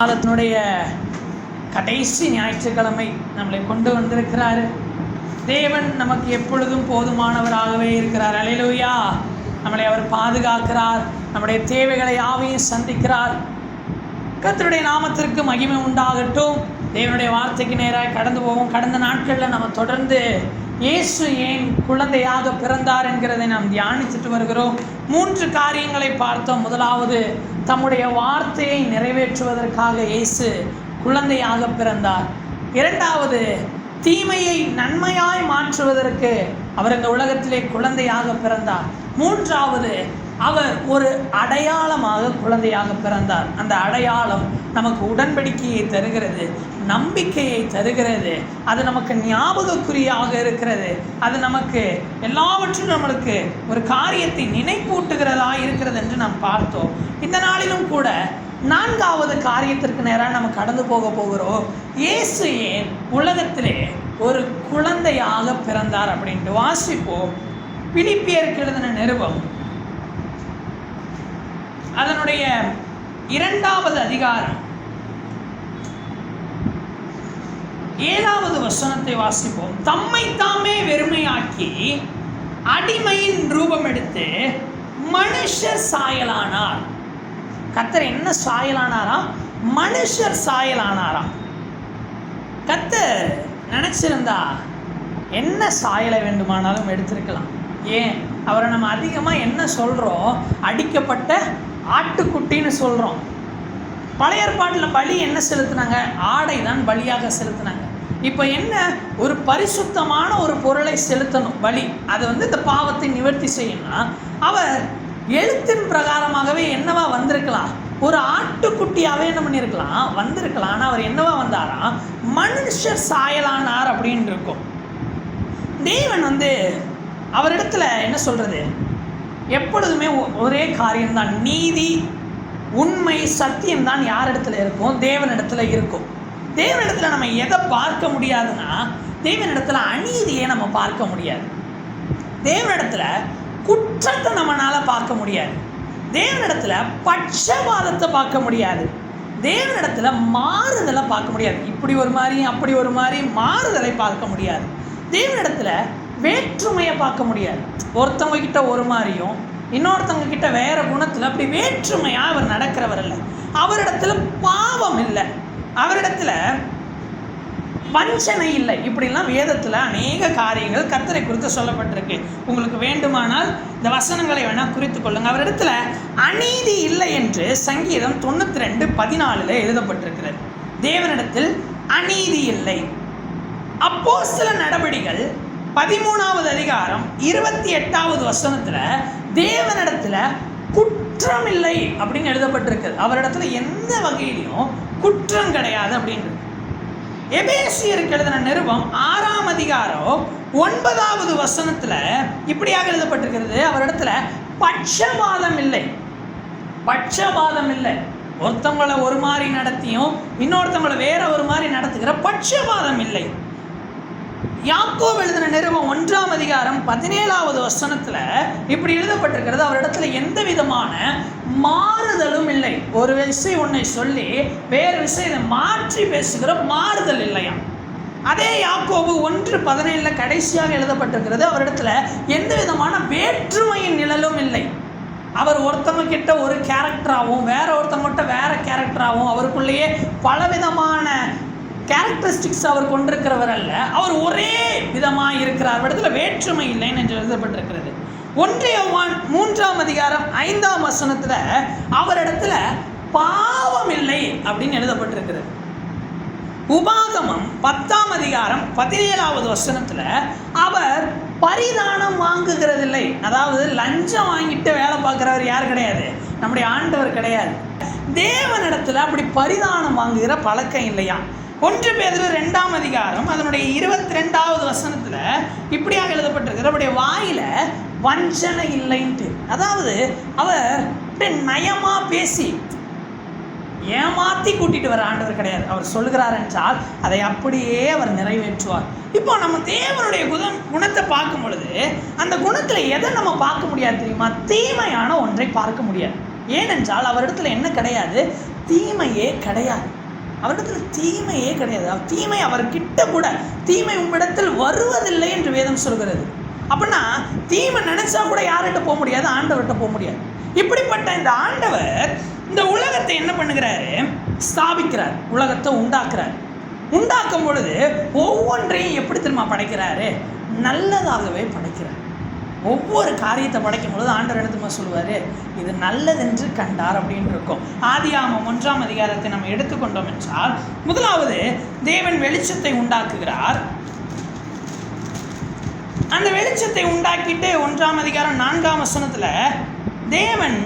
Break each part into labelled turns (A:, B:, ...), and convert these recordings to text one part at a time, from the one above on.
A: மாதத்தினுடைய கடைசி ஞாயிற்றுக்கிழமை நம்மளை கொண்டு வந்திருக்கிறாரு. தேவன் நமக்கு எப்பொழுதும் போதுமானவராகவே இருக்கிறார். அல்லேலூயா. நம்மளை அவர் பாதுகாக்கிறார், நம்முடைய தேவைகளை யாவையும் சந்திக்கிறார். கர்த்தருடைய நாமத்திற்கு மகிமை உண்டாகட்டும். தேவனுடைய வார்த்தைக்கு நேராக கடந்து போவோம். கடந்த நாட்களில் நம்ம தொடர்ந்து இயேசு ஏன் குழந்தையாக பிறந்தார் என்கிறதை நாம் தியானிச்சுட்டு வருகிறோம். 3 காரியங்களை பார்த்தோம். முதலாவது, தம்முடைய வார்த்தையை நிறைவேற்றுவதற்காக இயேசு குழந்தையாக பிறந்தார். இரண்டாவது, தீமையை நன்மையாய் மாற்றுவதற்கு அவர் இந்த உலகத்திலே குழந்தையாக பிறந்தார். மூன்றாவது, அவர் ஒரு அடையாளமாக குழந்தையாக பிறந்தார். அந்த அடையாளம் நமக்கு உடன்படிக்கையை தருகிறது, நம்பிக்கையை தருகிறது, அது நமக்கு ஞாபகக்குறியாக இருக்கிறது, அது நமக்கு எல்லாவற்றும் நம்மளுக்கு ஒரு காரியத்தை நினைப்பூட்டுகிறதா இருக்கிறது என்று நாம் பார்த்தோம். இந்த நாளிலும் கூட 4வது காரியத்திற்கு நேராக நம்ம கடந்து போகிறோம். இயேசு ஏன் உலகத்திலே ஒரு குழந்தையாக பிறந்தார் அப்படின்ட்டு வாசிப்போம். பிலிப்பியருக்கு எழுதின நிருபம் அதனுடைய 2வது அதிகாரம் 7வது வசனத்தை வாசிப்போம். தம்மை தாமே வெறுமையாக்கி அடிமையின் ரூபம் எடுத்து மனுஷர் சாயலானார். கர்த்தர் என்ன சாயலானாராம்? மனுஷர் சாயலானாராம். கர்த்தர் நினைச்சிருந்தா என்ன சாயலை வேண்டுமானாலும் எடுத்திருக்கலாம். ஏன் அவரை நம்ம அதிகமாக என்ன சொல்கிறோம்? அடிக்கப்பட்ட ஆட்டுக்குட்டின்னு சொல்கிறோம். பழைய ஏற்பாட்டில் பலி என்ன செலுத்தினாங்க? ஆடை தான் பலியாக செலுத்தினாங்க. இப்போ என்ன? ஒரு பரிசுத்தமான ஒரு பொருளை செலுத்தணும் பலி. அது இந்த பாவத்தை நிவர்த்தி செய்யணும்னா அவர் எழுத்தின் பிரகாரமாகவே என்னவா வந்திருக்கலாம்? ஒரு ஆட்டுக்குட்டியாகவே என்ன பண்ணியிருக்கலாம்? வந்திருக்கலாம். ஆனால் அவர் என்னவா வந்தாராம்? மனுஷர் சாயலானார் அப்படின்னு இருக்கும். தேவன் அவரிடத்துல என்ன சொல்கிறது? எப்பொழுதுமே ஒரே காரியம்தான். நீதி, உண்மை, சத்தியம்தான் யார் இடத்துல இருக்கும்? தேவனிடத்துல இருக்கும். தேவனிடத்துல நம்ம எதை பார்க்க முடியாதுன்னா, தேவனிடத்துல அநீதியை நம்ம பார்க்க முடியாது. தேவனிடத்துல குற்றத்தை நம்மளால் பார்க்க முடியாது. தேவனிடத்துல பட்சபாதத்தை பார்க்க முடியாது. தேவனிடத்துல மாறுதலை பார்க்க முடியாது. இப்படி ஒரு மாதிரி அப்படி ஒரு மாதிரி மாறுதலை பார்க்க முடியாது. தேவனிடத்துல வேற்றுமையை பார்க்க முடியாது. ஒருத்தவங்க கிட்ட ஒரு மாதிரியும் இன்னொருத்தவங்க கிட்ட வேற குணத்தில் அப்படி வேற்றுமையாக அவர் நடக்கிறவர் இல்லை. அவரிடத்துல பாவம் இல்லை, அவரிடத்துல வஞ்சனை இல்லை. இப்படிலாம் வேதத்தில் அநேக காரியங்கள் கர்த்தரை குறித்து சொல்லப்பட்டிருக்கு. உங்களுக்கு வேண்டுமானால் இந்த வசனங்களை வேணால் குறித்து கொள்ளுங்கள். அவரிடத்துல அநீதி இல்லை என்று சங்கீதம் 92:14 எழுதப்பட்டிருக்கிறது. தேவனிடத்தில் அநீதி இல்லை. அப்போஸ்தலர் நடபடிகள் 13வது அதிகாரம் 28வது வசனத்தில் தேவனிடத்துல குற்றம் இல்லை அப்படின்னு எழுதப்பட்டிருக்கு. அவரிடத்துல எந்த வகையிலையும் குற்றம் கிடையாது அப்படின்னு. எபேசியருக்கு எழுதின நிருபம் 6ஆம் அதிகாரம் 9வது வசனத்துல இப்படியாக எழுதப்பட்டிருக்கிறது. அவரிடத்துல பட்சபாதம் இல்லை. பட்சபாதம் இல்லை. ஒருத்தவங்களை ஒரு மாதிரி நடத்தியும் இன்னொருத்தவங்களை வேற ஒரு மாதிரி நடத்துகிற பட்சபாதம் இல்லை. யாக்கோபு எழுதின நிருபம் 1ஆம் அதிகாரம் 17வது வசனத்துல இப்படி எழுதப்பட்டிருக்கிறது. அவரிடத்துல எந்த விதமான மாறுதலும் இல்லை. ஒரு விஷயம் ஒன்றை சொல்லி வேறு விஷயத்தை மாற்றி பேசுகிற மாறுதல் இல்லையா. அதே யாக்கோபு 1:17 கடைசியாக எழுதப்பட்டிருக்கிறது. அவரிடத்துல எந்த விதமான வேற்றுமையின் நிழலும் இல்லை. அவர் ஒருத்தவங்க கிட்ட ஒரு கேரக்டராகவும் வேற ஒருத்தவங்கிட்ட வேற கேரக்டராகவும் அவருக்குள்ளேயே பலவிதமான கேரக்டரிஸ்டிக்ஸ் அவர் கொண்டிருக்கிறவர் அல்ல. அவர் ஒரே விதமாக இருக்கிறார். இடத்துல வேற்றுமை இல்லைன்னு என்று எழுதப்பட்டிருக்கிறது. 1 யோவான் 3ஆம் அதிகாரம் 5ஆம் வசனத்துல அவரிடத்துல பாவம் இல்லை அப்படின்னு எழுதப்பட்டிருக்கிறது. உபாகமம் 10ஆம் அதிகாரம் 17வது வசனத்துல அவர் பரிதானம் வாங்குகிறதில்லை. அதாவது லஞ்சம் வாங்கிட்டு வேலை பார்க்கிறவர் யார் கிடையாது? நம்முடைய ஆண்டவர் கிடையாது. தேவனிடத்துல அப்படி பரிதானம் வாங்குகிற பழக்கம் இல்லையா. 1 பேதுரு 2ஆம் அதிகாரம் அதனுடைய 22வது வசனத்துல இப்படியாக எழுதப்பட்டிருக்கிற அவருடைய வாயில வஞ்சனை இல்லைன்ட்டு. அதாவது அவர் நயமா பேசி ஏமாத்தி கூட்டிட்டு வர ஆண்டவர் கிடையாது. அவர் சொல்லுகிறார் என்றால் அதை அப்படியே அவர் நிறைவேற்றுவார். இப்போ நம்ம தேவனுடைய குணத்தை பார்க்கும் பொழுது அந்த குணத்துல எதை நம்ம பார்க்க முடியாது தெரியுமா? தீமையான ஒன்றை பார்க்க முடியாது. ஏனென்றால் அவரிடத்துல என்ன கிடையாது? தீமையே கிடையாது. அவரிடத்துல தீமையே கிடையாது. தீமை அவர்கிட்ட கூட, தீமை உம்மிடத்தில் வருவதில்லை என்று வேதம் சொல்கிறது. அப்படின்னா தீமை நினைச்சா கூட யார்கிட்ட போக முடியாது? ஆண்டவர்கிட்ட போக முடியாது. இப்படிப்பட்ட இந்த ஆண்டவர் இந்த உலகத்தை என்ன பண்ணுகிறாரு? ஸ்தாபிக்கிறார், உலகத்தை உண்டாக்குறார். உண்டாக்கும் பொழுது ஒவ்வொன்றையும் எப்படி திரும்ப படைக்கிறாரு? நல்லதாகவே படைக்கிறார். ஒவ்வொரு காரியத்தை படைக்கும் பொழுது ஆண்டவர் எடுத்துமா சொல்லுவார், இது நல்லதென்று கண்டார் அப்படின்னு இருக்கும். ஆதியாகமம் 1ஆம் அதிகாரத்தை நம்ம எடுத்துக்கொண்டோம் என்றால், முதலாவது தேவன் வெளிச்சத்தை உண்டாக்குகிறார். அந்த வெளிச்சத்தை உண்டாக்கிட்டு 1ஆம் அதிகாரம் 4ஆம் வசனத்தில் தேவன்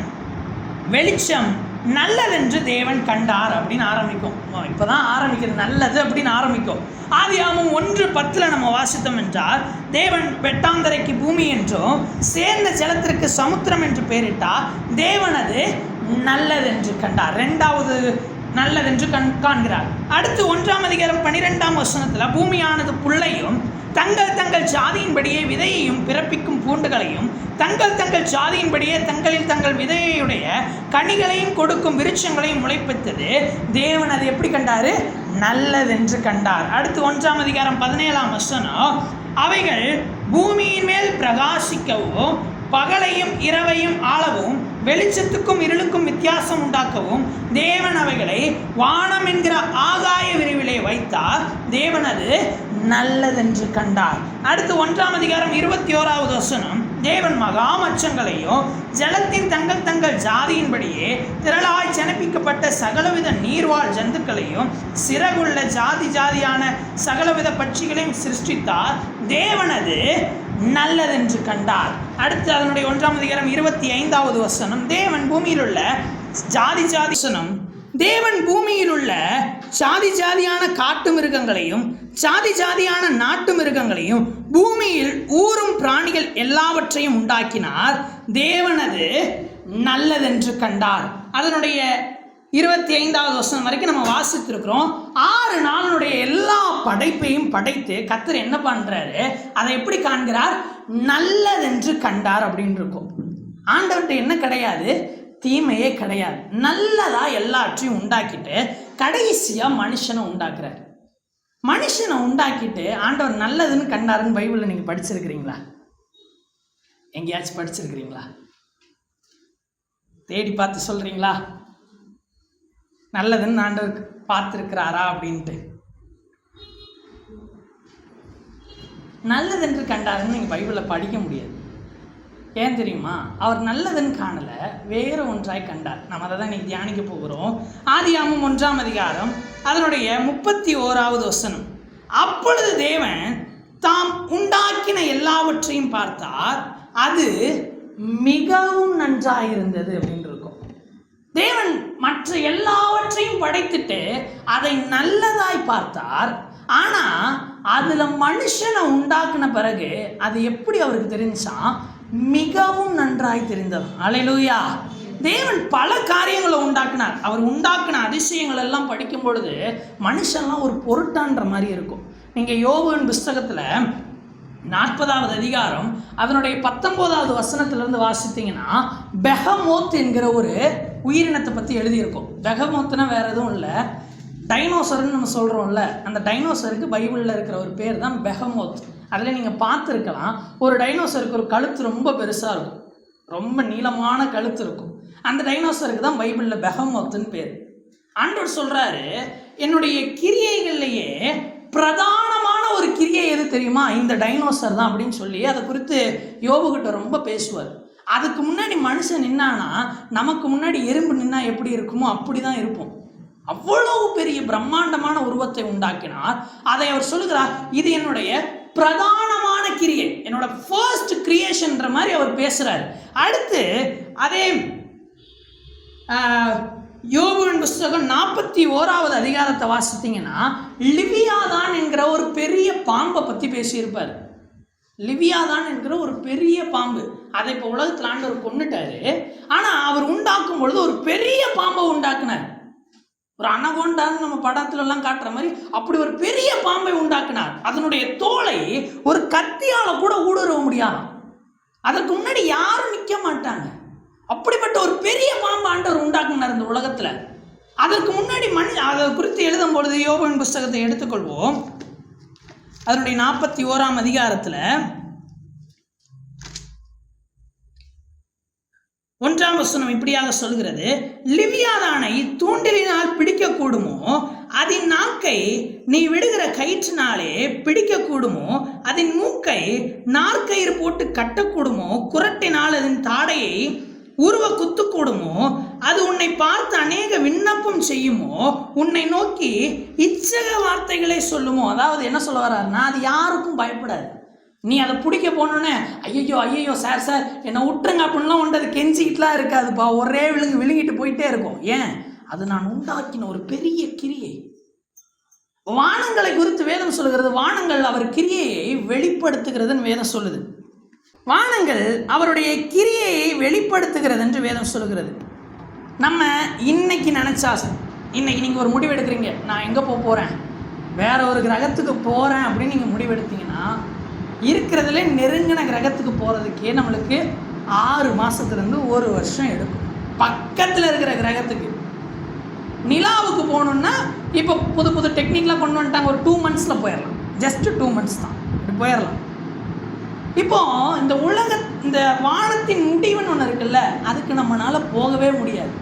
A: வெளிச்சம் நல்லதென்று தேவன் கண்டார் அப்படின்னு ஆரம்பிக்கும். இப்போதான் ஆரம்பிக்கிறது, நல்லது அப்படின்னு ஆரம்பிக்கும். ஆதியாகமம் 1:10 நம்ம வாசித்தோம் என்றால், தேவன் வெட்டாந்தரைக்கு பூமி என்றும் சேர்ந்த ஜலத்திற்கு சமுத்திரம் என்று பெயரிட்டார். தேவன் அது நல்லதென்று கண்டார். ரெண்டாவது நல்லதென்று காண்கிறார். அடுத்து 1ஆம் அதிகாரம் 12ஆம் வசனத்தில், பூமியானது புல்லையும் தங்கள் தங்கள் ஜாதியின்படியே விதையையும் பிறப்பிக்கும் பூண்டுகளையும் தங்கள் தங்கள் ஜாதியின்படியே தங்களில் தங்கள் விதையுடைய கனிகளையும் கொடுக்கும் விருட்சங்களையும் முளைப்பித்தது. தேவன் அது எப்படி கண்டாரு? நல்லதென்று கண்டார். அடுத்து 1ஆம் அதிகாரம் 17ஆம் வசனம், அவைகள் பூமியின் மேல் பிரகாசிக்கவும் பகலையும் இரவையும் ஆளவும் வெளிச்சத்துக்கும் இருளுக்கும் வித்தியாசம் உண்டாக்கவும் தேவன் அவைகளை வானம் என்கிற ஆகாய விரிவிலே வைத்தார். தேவன் அது நல்லதென்று கண்டார். அடுத்து 1ஆம் அதிகாரம் 21வது வசனம், தேவன் மகா மச்சங்களையும் ஜலத்தின் தங்கள் தங்கள் ஜாதியின்படியே திரளாய் ஜனப்பிக்கப்பட்ட சகலவித நீர்வாழ் ஜந்துக்களையும் சிறகுள்ள ஜாதி ஜாதியான சகலவித பட்சிகளையும் சிருஷ்டித்தார். தேவன் அது நல்லதென்று கண்டார். அடுத்து அதனுடைய 1ஆம் அதிகாரம் 25வது வசனம், தேவன் பூமியில் உள்ள ஜாதி ஜாதி தேவன் பூமியில் உள்ள ஜாதி ஜாதியான காட்டு மிருகங்களையும் ஜாதி ஜாதியான நாட்டு மிருகங்களையும் பூமியில் ஊரும் பிராணிகள் எல்லாவற்றையும் உண்டாக்கினார். தேவன் அது நல்லதென்று கண்டார். அதனுடைய 25வது வசனம் வரைக்கும் நம்ம வாசித்திருக்கிறோம். 6 நாளுடைய எல்லா படைப்பையும் படைத்து கர்த்தர் என்ன பண்றாரு? அதை எப்படி காண்கிறார்? நல்லதென்று கண்டார் அப்படின்னு இருக்கும். ஆண்டவர்கிட்ட என்ன கிடையாது? தீமையே கிடையாது. நல்லதா எல்லாற்றையும் உண்டாக்கிட்டு கடைசியா மனுஷனை உண்டாக்குறாரு. மனுஷனை உண்டாக்கிட்டு ஆண்டவர் நல்லதுன்னு கண்டாருன்னு பைபிளில் நீங்க படிச்சிருக்கிறீங்களா? எங்கேயாச்சும் படிச்சிருக்கிறீங்களா? தேடி பார்த்து சொல்றீங்களா நல்லதுன்னு ஆண்டவர் பார்த்துருக்கிறாரா அப்படின்ட்டு? நல்லதென்று கண்டாருன்னு நீங்கள் பைபிளில் படிக்க முடியாது. ஏன் தெரியுமா? அவர் நல்லதுன்னு காணலை, வேறு ஒன்றாய் கண்டார். நம்ம அதை தான் இன்னைக்கு தியானிக்க போகிறோம். ஆதியாகமம் 1ஆம் அதிகாரம் அதனுடைய 31வது வசனம், அப்பொழுது தேவன் தாம் உண்டாக்கின எல்லாவற்றையும் பார்த்தார், அது மிகவும் நன்றாயிருந்தது அப்படின்னு இருக்கும். தேவன் மற்ற எல்லாவற்றையும் படைத்துட்டு அதை நல்லதாய் பார்த்தார். ஆனா அதுல மனுஷனை உண்டாக்குன பிறகு அது எப்படி அவருக்கு தெரிஞ்சா? மிகவும் நன்றாய் தெரிந்தது. அல்லேலூயா. தேவன் பல காரியங்களை உண்டாக்குனார். அவர் உண்டாக்குன அதிசயங்கள் எல்லாம் படிக்கும் பொழுது மனுஷன்லாம் ஒரு பொருட்டான்ற மாதிரி இருக்கும். நீங்க யோபுவின் புஸ்தகத்துல 40வது அதிகாரம் அதனுடைய 19வது வசனத்திலிருந்து வாசித்தீங்கன்னா, பெஹமோத் என்கிற ஒரு உயிரினத்தை பற்றி எழுதியிருக்கும். பெஹமோத்னா வேற எதுவும் இல்லை, டைனோசர்னு நம்ம சொல்கிறோம்ல, அந்த டைனோசருக்கு பைபிளில் இருக்கிற ஒரு பேர் தான் பெஹமோத். அதில் நீங்கள் பார்த்துருக்கலாம், ஒரு டைனோசருக்கு ஒரு கழுத்து ரொம்ப பெருசாக இருக்கும், ரொம்ப நீளமான கழுத்து இருக்கும். அந்த டைனோசருக்கு தான் பைபிளில் பெஹமோத்துன்னு பேர். ஆண்டவர் சொல்கிறாரு, என்னுடைய கிரியைகள்லையே பிரதானமான ஒரு கிரியை எது தெரியுமா? இந்த டைனோசர் தான் அப்படின்னு சொல்லி அதை குறித்து யோபுகிட்ட ரொம்ப பேசுவார். அதுக்கு முன்னாடி மனுஷன் நின்னானா நமக்கு முன்னாடி எறும்பு நின்னா எப்படி இருக்குமோ அப்படி தான் இருப்போம். அவ்வளவு பெரிய பிரம்மாண்டமான உருவத்தை உண்டாக்கினார். அதை அவர் சொல்லுகிறார், இது என்னுடைய பிரதானமான கிரியை, என்னோட ஃபர்ஸ்ட் கிரியேஷன்ற மாதிரி அவர் பேசுறாரு. அடுத்து அதே யோபுவின் புஸ்தகம் 41வது அதிகாரத்தை வாசித்தீங்கன்னா, லிவியாதான் என்கிற ஒரு பெரிய பாம்பை பற்றி பேசியிருப்பார். லிவியாதான் என்கிற ஒரு பெரிய பாம்பு, அதை இப்போ உலகத்தில் ஆண்டவர் கொண்டுட்டாரு. ஆனால் அவர் உண்டாக்கும் பொழுது ஒரு பெரிய பாம்பை உண்டாக்குனார். ஒரு அனகோண்டான்னு நம்ம படத்துலலாம் காட்டுற மாதிரி அப்படி ஒரு பெரிய பாம்பை உண்டாக்குனார். அதனுடைய தோலை ஒரு கத்தியால் கூட ஊடுருவ முடியாது. அதற்கு முன்னாடி யாரும் நிற்க மாட்டாங்க. அப்படிப்பட்ட ஒரு பெரிய பாம்பு ஆண்டவர் உண்டாக்குனார் இந்த உலகத்தில். அதற்கு முன்னாடி அதை குறித்து எழுதும் பொழுது யோபுவின் புஸ்தகத்தை எடுத்துக்கொள்வோம். அதனுடைய 41ஆம் அதிகாரத்தில் 1ஆம் வசனம் இப்படியாக சொல்கிறது, லிவியாதானை தூண்டிலினால் பிடிக்கக்கூடுமோ, அதன் நாக்கை நீ விடுகிற கயிற்றினாலே பிடிக்கக்கூடுமோ, அதன் மூக்கை நாற்கயிறு போட்டு கட்டக்கூடுமோ, குரட்டினால் அதன் தாடையை உருவ குத்துக்கூடுமோ, அது உன்னை பார்த்து அநேக விண்ணப்பம் செய்யுமோ, உன்னை நோக்கி இச்சக வார்த்தைகளை சொல்லுமோ. அதாவது என்ன சொல்ல வர்றாருன்னா, அது யாருக்கும் பயப்படாது. நீ அதை பிடிக்க போனோன்னே ஐயோ சார் என்னை விட்டுருங்க அப்படின்லாம் உண்டு அது கெஞ்சிக்கிட்டுலாம் இருக்காதுப்பா. ஒரே விழுங்கிட்டு போயிட்டே இருக்கும். ஏன்? அது நான் உண்டாக்கின ஒரு பெரிய கிரியை. வானங்களை குறித்து வேதம் சொல்லுகிறது, வானங்கள் அவர் கிரியையை வெளிப்படுத்துகிறதுன்னு வேதம் சொல்லுது. வானங்கள் அவருடைய கிரியையை வெளிப்படுத்துகிறது என்று வேதம் சொல்லுகிறது. நம்ம இன்னைக்கு நினச்சா, இன்னைக்கு நீங்கள் ஒரு முடிவு எடுக்கிறீங்க, நான் எங்கே போகிறேன், வேற ஒரு கிரகத்துக்கு போகிறேன் அப்படின்னு நீங்கள் முடிவெடுத்தீங்கன்னா, இருக்கிறதுல நெருங்கின கிரகத்துக்கு போகிறதுக்கே நம்மளுக்கு 6 மாதத்துலேருந்து 1 வருஷம் எடுக்கும். பக்கத்தில் இருக்கிற கிரகத்துக்கு நிலாவுக்கு போகணுன்னா இப்போ புது டெக்னிக்லாம் கொண்டு வந்துட்டாங்க. ஒரு 2 months போயிடலாம். ஜஸ்ட் 2 months தான் இப்படி போயிடலாம். இப்போ இந்த வானத்தின் முடிவுன்னு ஒன்று இருக்குல்ல, அதுக்கு நம்மளால் போகவே முடியாது.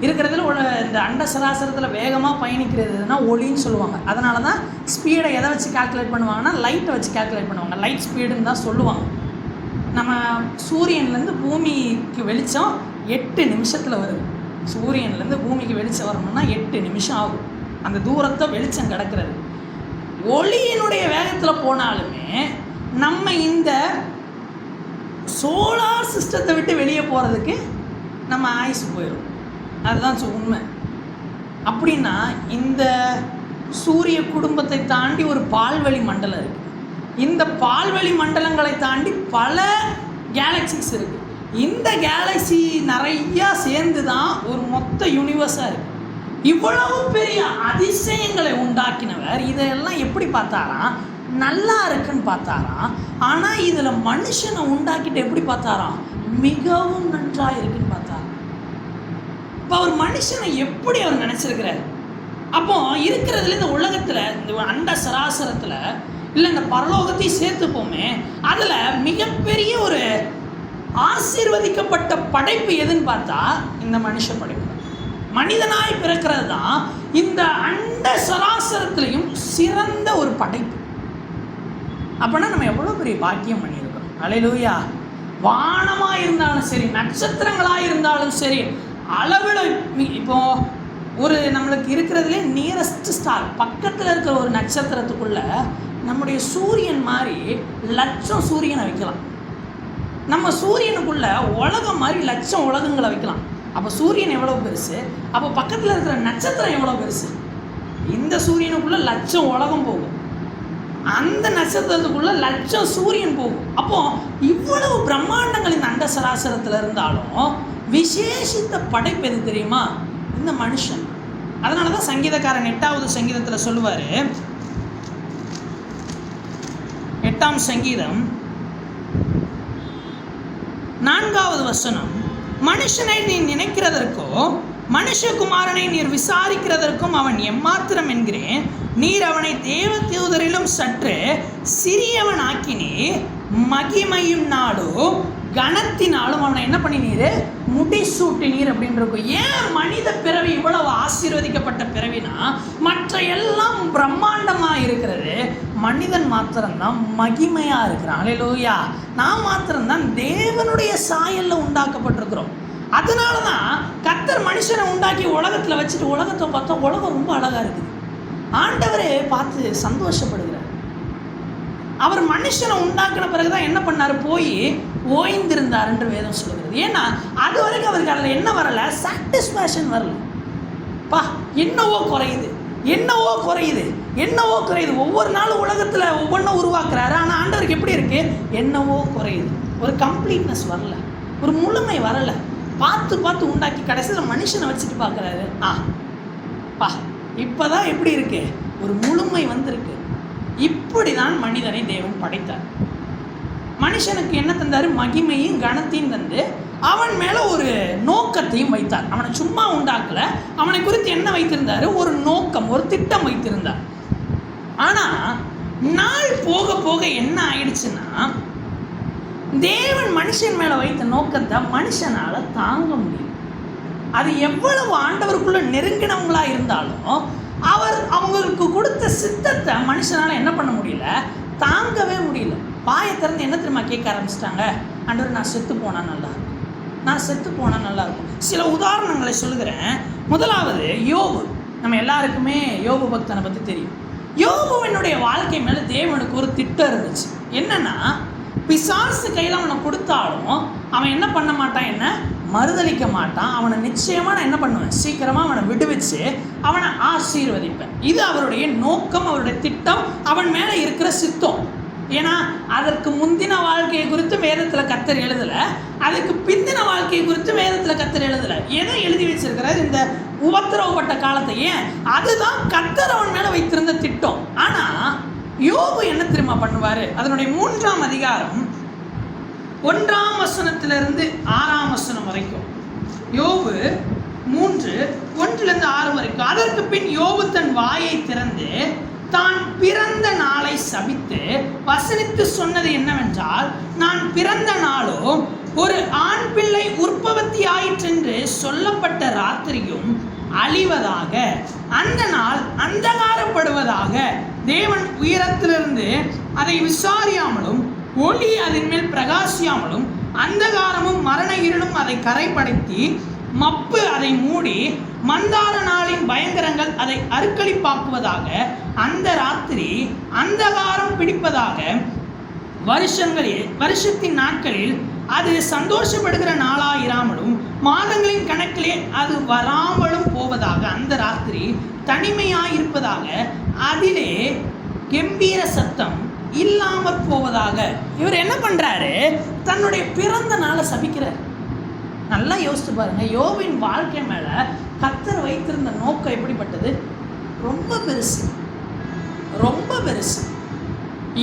A: இருக்கிறதுல இந்த அண்ட சராசரத்தில் வேகமாக பயணிக்கிறதுனா ஒளின்னு சொல்லுவாங்க. அதனால தான் ஸ்பீடை எதை வச்சு கால்குலேட் பண்ணுவாங்கன்னா, லைட்டை வச்சு கால்குலேட் பண்ணுவாங்க. லைட் ஸ்பீடுன்னு தான் சொல்லுவாங்க. நம்ம சூரியன்லேருந்து பூமிக்கு வெளிச்சம் 8 நிமிஷத்தில் வருது. சூரியன்லேருந்து பூமிக்கு வெளிச்சம் வரணும்னா 8 நிமிஷம் ஆகும். அந்த தூரத்தை வெளிச்சம் கிடக்கிறது. ஒளியினுடைய வேகத்தில் போனாலுமே நம்ம இந்த சோலார் சிஸ்டத்தை விட்டு வெளியே போகிறதுக்கு நம்ம ஆயுசு போயிடும். அதுதான் உண்மை. அப்படின்னா இந்த சூரிய குடும்பத்தை தாண்டி ஒரு பால்வெளி மண்டலம் இருக்குது. இந்த பால்வெளி மண்டலங்களை தாண்டி பல கேலக்சிஸ் இருக்குது. இந்த கேலக்சி நிறையா சேர்ந்து தான் ஒரு மொத்த யூனிவர்ஸாக இருக்குது. இவ்வளவு பெரிய அதிசயங்களை உண்டாக்கினவர் இதையெல்லாம் எப்படி பார்த்தாராம்? நல்லா இருக்குன்னு பார்த்தாராம். ஆனால் இதில் மனுஷனை உண்டாக்கிட்டு எப்படி பார்த்தாராம்? மிகவும் நன்றாக இருக்குன்னு பார்த்தாராம். இப்போ அவர் மனுஷனை எப்படி அவர் நினச்சிருக்கிறார்? அப்போ இருக்கிறதுல இந்த உலகத்தில், இந்த அண்ட சராசரத்தில், இல்லை இந்த பரலோகத்தையும் சேர்த்துப்போமே, அதில் மிகப்பெரிய ஒரு ஆசீர்வதிக்கப்பட்ட படைப்பு எதுன்னு பார்த்தா இந்த மனுஷ படைப்பு. மனிதனாய் பிறக்கிறது தான் இந்த அண்ட சராசரத்திலையும் சிறந்த ஒரு படைப்பு. அப்படின்னா நம்ம எவ்வளோ பெரிய பாக்கியம் பண்ணியிருக்கோம். அல்லேலூயா. வானமாக இருந்தாலும் சரி, நட்சத்திரங்களாக இருந்தாலும் சரி, அளவில் இப்போ ஒரு நம்மளுக்கு இருக்கிறதுலே நியரஸ்ட் ஸ்டார் பக்கத்தில் இருக்கிற ஒரு நட்சத்திரத்துக்குள்ள நம்முடைய சூரியன் மாதிரி லட்சம் சூரியனை வைக்கலாம். நம்ம சூரியனுக்குள்ள உலகம் மாதிரி லட்சம் உலகங்களை வைக்கலாம். அப்போ சூரியன் எவ்வளோ பெருசு, அப்போ பக்கத்தில் இருக்கிற நட்சத்திரம் எவ்வளோ பெருசு. இந்த சூரியனுக்குள்ள லட்சம் உலகம் போகும், அந்த நட்சத்திரத்துக்குள்ள லட்சம் சூரியன் போகும். அப்போ இவ்வளவு பிரம்மாண்டங்கள் இந்த அண்ட சராசரத்தில் இருந்தாலும் விசேஷித்த படைப்பு எது தெரியுமா? இந்த மனுஷன். அதனால தான் சங்கீதக்காரன் 8வது சங்கீதத்தில் சொல்லுவார், 8ஆம் சங்கீதம் 4வது வசனம், மனுஷனை நீ நினைக்கிறதற்கோ மனுஷகுமாரனை நீர் விசாரிக்கிறதற்கும் அவன் எம்மாத்திரம் என்கிறேன். நீர் அவனை தேவ தூதரிலும் சற்று சிறியவன் ஆக்கினீர், மகிமையும் நாடும் கனத்தினாலும் அவனை என்ன பண்ணினீர்? முடிசூட்டினீர் அப்படின்னு இருக்கும். ஏன் மனித பிறவி இவ்வளவு ஆசீர்வதிக்கப்பட்ட பிறவினா, மற்ற எல்லாம் பிரம்மாண்டமாக இருக்கிறது, மனிதன் மாத்திரம்தான் மகிமையாக இருக்கிறான். அல்லேலூயா. நான் மாத்திரம்தான் தேவனுடைய சாயலில் உண்டாக்கப்பட்டிருக்கிறோம். அதனால தான் கர்த்தர் மனுஷனை உண்டாக்கி உலகத்தில் வச்சுட்டு உலகத்தை பார்த்தா உலகம் ரொம்ப அழகாக இருக்குது. ஆண்டவரே பார்த்து சந்தோஷப்படுகிறார். அவர் மனுஷனை உண்டாக்கின பிறகுதான் என்ன பண்ணார்? போய் ஓய்ந்திருந்தார் என்று வேதம் சொல்கிறது. ஏன்னா அது வரைக்கும் அவருக்கு அதில் என்ன வரல? சாட்டிஸ்ஃபேக்ஷன் வரல. பா என்னவோ குறையுது, என்னவோ குறையுது, என்னவோ குறையுது. ஒவ்வொரு நாளும் உலகத்தில் ஒவ்வொன்றும் உருவாக்குறாரு. ஆனால் ஆண்டவருக்கு எப்படி இருக்கு? என்னவோ குறையுது. ஒரு கம்ப்ளீட்னஸ் வரல, ஒரு முழுமை வரல. பார்த்து பார்த்து உண்டாக்கி கடைசியில் மனுஷனை வச்சுட்டு பார்க்குறாரு. பா இப்போதான் எப்படி இருக்கு? ஒரு முழுமை வந்திருக்கு. இப்படி தான் மனிதனை தேவன் படைத்தார். மனுஷனுக்கு என்ன தந்தார்? மகிமையும் கனத்தையும் தந்து அவன் மேலே ஒரு நோக்கத்தையும் வைத்தார். அவனை சும்மா உண்டாக்கல, அவனை குறித்து என்ன வைத்திருந்தார்? ஒரு நோக்கம், ஒரு திட்டம் வைத்திருந்தார். ஆனால் நாள் போக போக என்ன ஆயிடுச்சுன்னா, தேவன் மனுஷன் மேலே வைத்த நோக்கத்தை மனுஷனால் தாங்க முடியும். அது எவ்வளவு ஆண்டவருக்குள்ள நெருங்கினவங்களா இருந்தாலும் அவங்களுக்கு கொடுத்த சித்தத்தை மனுஷனால் என்ன பண்ண முடியல? தாங்கவே முடியல. வாயை திறந்து என்ன தெரியுமா கேட்க ஆரம்பிச்சிட்டாங்க? ஆண்டவர், நான் செத்து போனால் நல்லா இருக்கும், நான் செத்து போனால் நல்லா இருக்கும். சில உதாரணங்களை சொல்லுகிறேன். முதலாவது யோபு. நம்ம எல்லாருக்குமே யோபு பக்தனை பற்றி தெரியும். யோபுவினுடைய வாழ்க்கை மேலே தேவனுக்கு ஒரு திட்டம் இருந்துச்சு. என்னன்னா, பிசாசு கையில் அவனை கொடுத்தாலும் அவன் என்ன பண்ண மாட்டான்? என்ன மறுதளிக்க மாட்டான். அவனை நிச்சயமாக நான் என்ன பண்ணுவேன்? சீக்கிரமாக அவனை விடுவிச்சு அவனை ஆசீர்வதிப்பேன். இது அவருடைய நோக்கம், அவருடைய திட்டம், அவன் மேலே இருக்கிற சித்தம். ஏன்னா அதற்கு முந்தின வாழ்க்கையை குறித்து வேதத்தில் கர்த்தர் எழுதலை, அதுக்கு பிந்தின வாழ்க்கையை குறித்து வேதத்தில் கர்த்தர் எழுதலை. எதை எழுதி வச்சிருக்கிறார்? இந்த உபத்திரவப்பட்ட காலத்தை. ஏன்? அதுதான் கர்த்தர் அவன் மேலே வைத்திருந்த திட்டம். ஆனால் யோபு என்ன தெரியுமா பண்ணுவார்? அதனுடைய 3ஆம் அதிகாரம் 1ஆம் வசனத்திலிருந்து 6ஆம் வசனம் வரைக்கும். யோபு 3:1-6 வரைக்கும். அதற்கு பின் யோபு தன் வாயை திறந்து தான் பிறந்த நாளை சபித்து வசனித்து சொன்னது என்னவென்றால், நான் பிறந்த நாளோ ஒரு ஆண் பிள்ளை உற்பத்தி ஆயிற்றென்று சொல்லப்பட்ட ராத்திரியும் அழிவதாக, அந்த நாள் அந்தகாரப்படுவதாக, தேவன் உயரத்திலிருந்து அதை விசாரியாமலும் ஒளி அதன் மேல் பிரகாசியாமலும் அந்தகாரமும் மரண இருளும் அதை கரைப்படுத்தி மப்பு அதை மூடி மந்தார நாளின் பயங்கரங்கள் அதை அருக்களிப்பாக்குவதாக, அந்த ராத்திரி அந்தகாரம் பிடிப்பதாக, வருஷத்தின் நாட்களில் அது சந்தோஷப்படுகிற நாளாயிராமலும் மாதங்களின் கணக்கிலே அது வராமலும் போவதாக, அந்த ராத்திரி தனிமையாயிருப்பதாக, அதிலே கம்பீர சத்தம் இல்லாமற் போவதாக. இவர் என்ன பண்றாரு? தன்னுடைய பிறந்த நாளை சபிக்கிறார். நல்லா யோசித்து பாருங்க. யோபின் வாழ்க்கை மேல கர்த்தர் வைத்திருந்த நோக்கம் எப்படிப்பட்டது? ரொம்ப பெருசு, ரொம்ப பெருசு.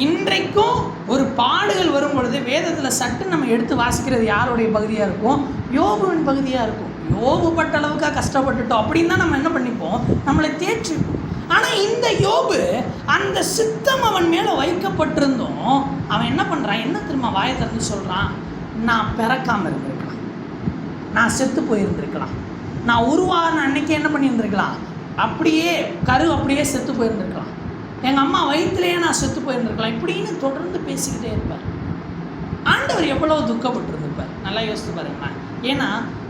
A: இன்றைக்கும் ஒரு பாடுகள் வரும் பொழுது வேதத்தில் சட்டு நம்ம எடுத்து வாசிக்கிறது யாருடைய பகுதியாக இருக்கும்? யோபுவின் பகுதியாக இருக்கும். யோபு பட்ட அளவுக்காக கஷ்டப்பட்டுட்டோம் அப்படின்னு தான் நம்ம என்ன பண்ணிப்போம்? நம்மளை தேற்றிப்போம். ஆனால் இந்த யோபு அந்த சித்தம் அவன் மேலே வைக்கப்பட்டிருந்தோம். அவன் என்ன பண்ணுறான்? என்ன திரும்ப வாயை திறந்து சொல்கிறான்? நான் பிறக்காமல் இருந்திருக்கலாம், நான் செத்து போயிருந்திருக்கலாம், நான் உருவான அன்னைக்கு என்ன பண்ணியிருந்திருக்கலாம்? அப்படியே அப்படியே செத்து போயிருந்திருக்கலாம், எங்கள் அம்மா வயிற்றுலேயே நான் செத்து போயிருந்திருக்கலாம், இப்படின்னு தொடர்ந்து பேசிக்கிட்டே இருப்பார். ஆண்டவர் எவ்வளோ துக்கப்பட்டிருந்திருப்பார். நல்லா யோசித்து பாருங்களேன். ஏன்னா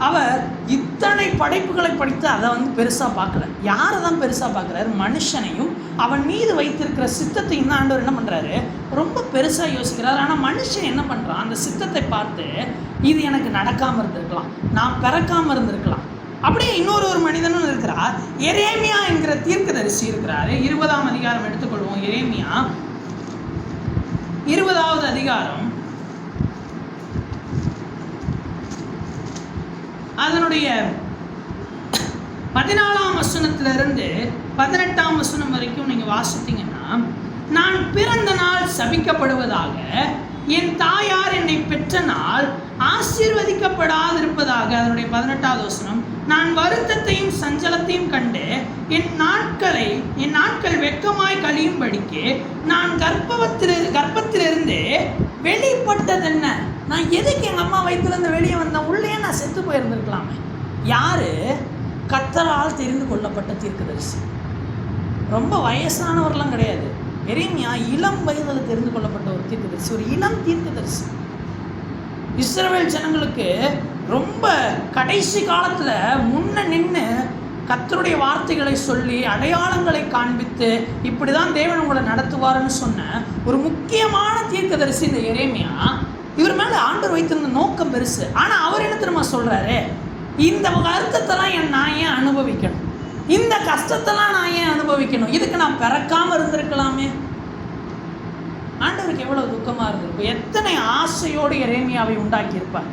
A: அவர் இத்தனை படைப்புகளை படித்து அதை பெருசாக பார்க்கல. யாரை தான் பெருசாக பார்க்குறாரு? மனுஷனையும் அவன் மீது வைத்திருக்கிற சித்தத்தையும் தான் ஆண்டவர் என்ன பண்ணுறாரு? ரொம்ப பெருசாக யோசிக்கிறார். ஆனால் மனுஷன் என்ன பண்ணுறான்? அந்த சித்தத்தை பார்த்து இது எனக்கு நடக்காமல் இருந்திருக்கலாம், நான் பிறக்காமல் இருந்திருக்கலாம். அப்படியே இன்னொரு மனிதனும் இருக்கிறார். எரேமியா என்கிற தீர்க்கதரிசி இருக்கிறாரு. 20ஆம் அதிகாரம் எடுத்துக்கொள்வோம். எரேமியா 20வது அதிகாரம் அதனுடைய 14ஆம் வசனத்திலிருந்து 18ஆம் வசனம் வரைக்கும் நீங்கள் வாசித்தீங்கன்னா, நான் பிறந்த நாள் சபிக்கப்படுவதாக, என் தாயார் என்னை பெற்ற நாள் ஆசீர்வதிக்கப்படாதிருப்பதாக. அதனுடைய 18வது வசனம், நான் வருத்தத்தையும் சஞ்சலத்தையும் கண்டு என் நாட்கள் வெட்கமாய் கழியும்படிக்கு நான் கர்ப்பத்திலிருந்து வெளிப்பட்டதென்ன? நான் எதுக்கு எங்கள் அம்மா வயிற்றுலேருந்து வெளியே வந்தேன்? உள்ளே நான் செத்து போயிருந்திருக்கலாமே. யாரு? கர்த்தரால் தெரிந்து கொள்ளப்பட்ட தீர்க்கதரிசி. ரொம்ப வயசானவர்லாம் கிடையாது. எரேமியா இளம் வயதில் தெரிந்து கொள்ளப்பட்ட ஒரு தீர்க்கதரிசி, ஒரு இளம் தீர்க்கதரிசி. இஸ்ரவேல் ஜனங்களுக்கு ரொம்ப கடைசி காலத்தில் முன்ன நின்று கர்த்தருடைய வார்த்தைகளை சொல்லி அடையாளங்களை காண்பித்து இப்படி தான் தேவன் உங்களை நடத்துவார்னு சொன்ன ஒரு முக்கியமான தீர்க்கதரிசி இந்த எரேமியா. இவர் மேலே ஆண்டவர் வைத்திருந்த நோக்கம் பெருசு. ஆனால் அவர் என்ன தெரியுமா சொல்கிறாரு? இந்த வருத்தத்தெல்லாம் நான் ஏன் அனுபவிக்கணும்? இந்த கஷ்டத்தெல்லாம் நான் ஏன் அனுபவிக்கணும்? இதுக்கு நான் பிறக்காமல் இருந்திருக்கலாமே. ஆண்டவருக்கு எவ்வளோ துக்கமாக இருந்திருக்கும். எத்தனை ஆசையோடு எரேமியாவை உண்டாக்கியிருப்பார்.